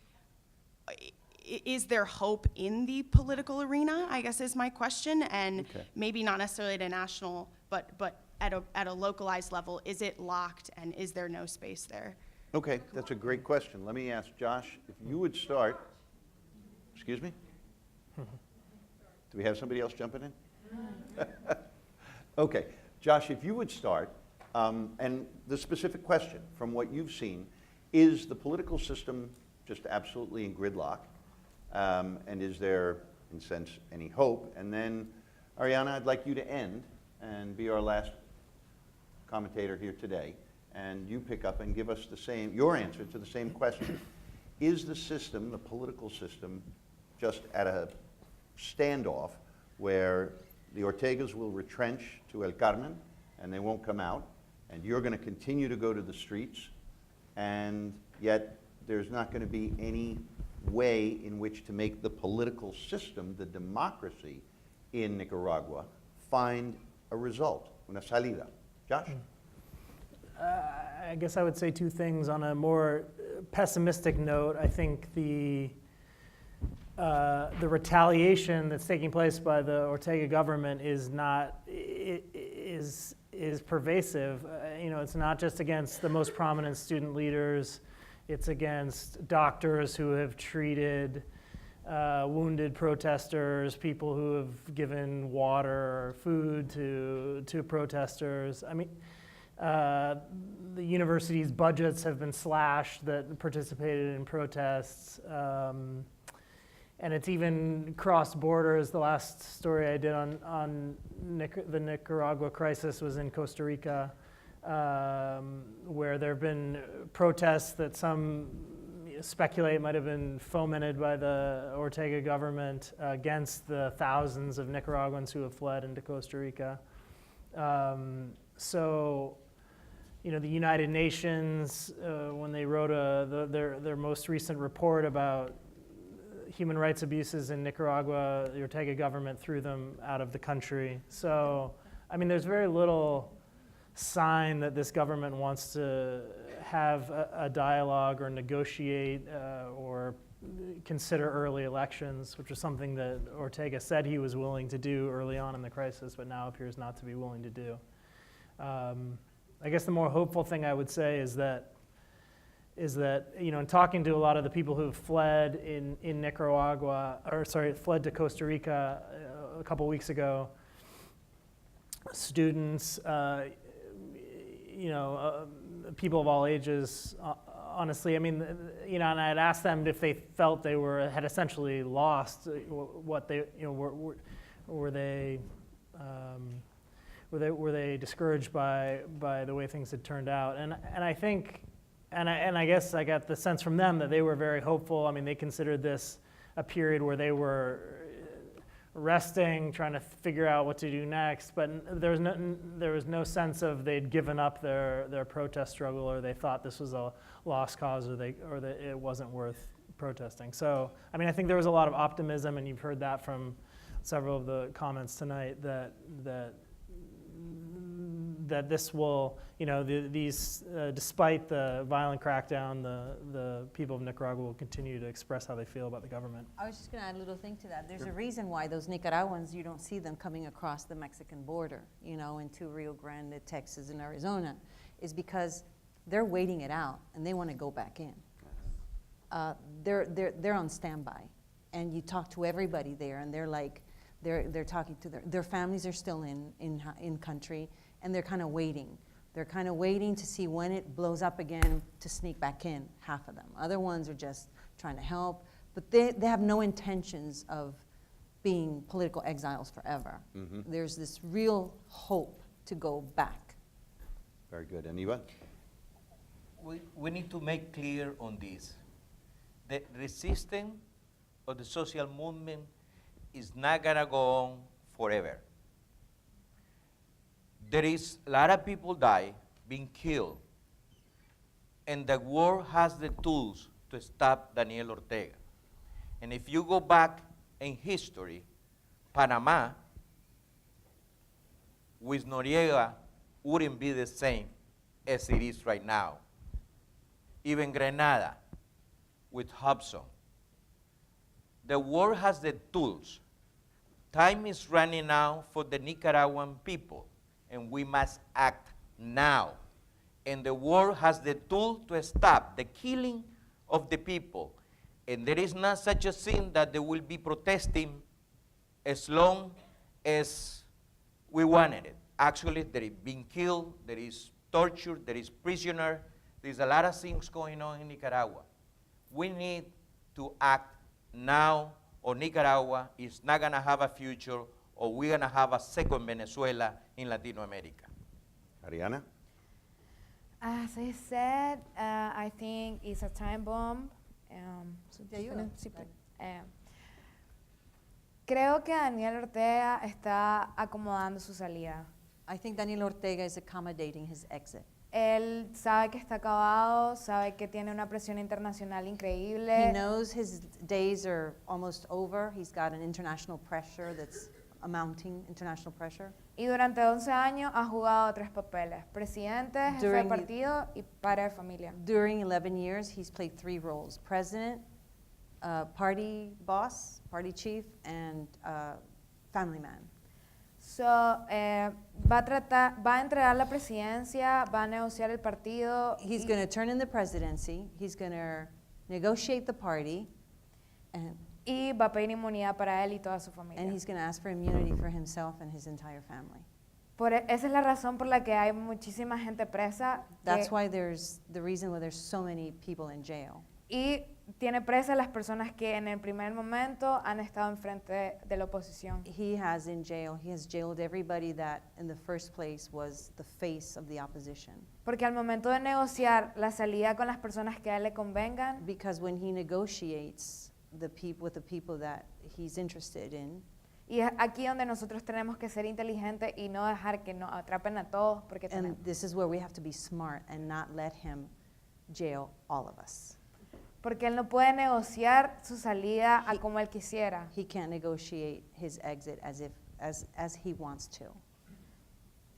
there hope in the political arena, I guess is my question, and okay. Maybe not necessarily at a national, but at a localized level, is it locked and is there no space there? Okay, that's a great question. Let me ask Josh, if you would start. Excuse me? Do we have somebody else jumping in? Okay, Josh, if you would start, and the specific question, from what you've seen, is the political system just absolutely in gridlock? And is there, in a sense, any hope? And then, Arianna, I'd like you to end and be our last commentator here today. And you pick up and give us your answer to the same question. Is the system, the political system, just at a standoff where the Ortegas will retrench to El Carmen and they won't come out, and you're going to continue to go to the streets, and yet there's not going to be any way in which to make the political system, the democracy in Nicaragua, find a result, una salida? Josh? I guess I would say two things. On a more pessimistic note, I think the retaliation that's taking place by the Ortega government is pervasive. It's not just against the most prominent student leaders. It's against doctors who have treated wounded protesters, people who have given water or food to protesters. I mean, the university's budgets have been slashed that participated in protests. And it's even crossed borders. The last story I did on the Nicaragua crisis was in Costa Rica, where there have been protests that some speculate might have been fomented by the Ortega government against the thousands of Nicaraguans who have fled into Costa Rica. So, the United Nations, when they wrote their most recent report about human rights abuses in Nicaragua, the Ortega government threw them out of the country. So, I mean, there's very little sign that this government wants to have a dialogue or negotiate or consider early elections, which was something that Ortega said he was willing to do early on in the crisis, but now appears not to be willing to do. I guess the more hopeful thing I would say is that in talking to a lot of the people who have fled in Nicaragua, fled to Costa Rica a couple weeks ago, students, people of all ages, honestly, I mean, and I'd asked them if they felt they had essentially lost what they, were they discouraged by the way things had turned out, and I think. And I guess I got the sense from them that they were very hopeful. I mean, they considered this a period where they were resting, trying to figure out what to do next. But there was no sense of they'd given up their protest struggle, or they thought this was a lost cause, or that it wasn't worth protesting. So, I mean, I think there was a lot of optimism, and you've heard that from several of the comments tonight, that this will, you know, despite the violent crackdown, the people of Nicaragua will continue to express how they feel about the government. I was just going to add a little thing to that. There's a reason why those Nicaraguans, you don't see them coming across the Mexican border, you know, into Rio Grande, Texas, and Arizona, is because they're waiting it out and they want to go back in. They're on standby, and you talk to everybody there, and they're like, they're talking to their families are still in country, and they're kind of waiting. They're kind of waiting to see when it blows up again to sneak back in, half of them. Other ones are just trying to help, but they have no intentions of being political exiles forever. Mm-hmm. There's this real hope to go back. Very good. Aníbal? We need to make clear on this. The resistance of the social movement is not gonna go on forever. There is a lot of people die, being killed, and the world has the tools to stop Daniel Ortega. And if you go back in history, Panama with Noriega wouldn't be the same as it is right now. Even Grenada with Hobson. The world has the tools. Time is running out for the Nicaraguan people, and we must act now. And the world has the tool to stop the killing of the people. And there is not such a thing that they will be protesting as long as we wanted it. Actually, there is being killed, there is torture, there is prisoner. There's a lot of things going on in Nicaragua. We need to act now, or Nicaragua is not going to have a future, or we're going to have a second Venezuela in Latin America. Arianna? As I said, I think it's a time bomb. Creo que Daniel Ortega está acomodando su salida. I think Daniel Ortega is accommodating his exit. Él sabe que está acabado, sabe que tiene una presión internacional increíble. He knows his days are almost over. He's got an international pressure that's amounting, international pressure. Y durante 11 años ha jugado 3 papeles: presidente, jefe de partido y padre de familia. During 11 years, he's played 3 roles: president, party boss, party chief, and family man. So, va a entregar la presidencia, va a negociar el partido. He's going to turn in the presidency. He's going to negotiate the party, y va a pedir inmunidad para él y toda su familia. And he's going to ask for immunity for himself and his entire family. Esa es la razón por la que hay muchísima gente presa. That's why there's the reason why there's so many people in jail. Y tiene presas las personas que en el primer momento han estado enfrente de la oposición. He has jailed everybody that in the first place was the face of the opposition. Porque al momento de negociar la salida con las personas que a él le convengan, because when he negotiates with the people that he's interested in, y es aquí donde nosotros tenemos que ser inteligentes y no dejar que nos atrapen a todos, porque and this is where we have to be smart and not let him jail all of us. Porque él no puede negociar su salida a como él quisiera. He can't negotiate his exit as he wants to,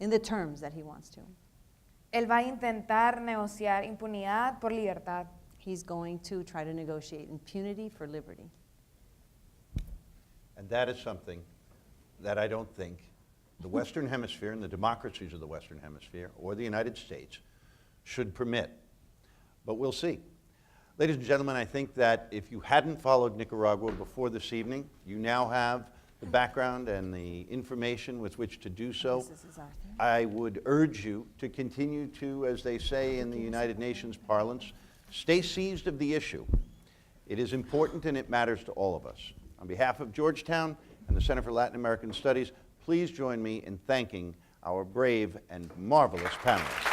in the terms that he wants to. Él va a intentar negociar impunidad por libertad. He's going to try to negotiate impunity for liberty. And that is something that I don't think the Western Hemisphere and the democracies of the Western Hemisphere or the United States should permit. But we'll see. Ladies and gentlemen, I think that if you hadn't followed Nicaragua before this evening, you now have the background and the information with which to do so. I would urge you to continue to, as they say in the United Nations parlance, stay seized of the issue. It is important and it matters to all of us. On behalf of Georgetown and the Center for Latin American Studies, please join me in thanking our brave and marvelous panelists.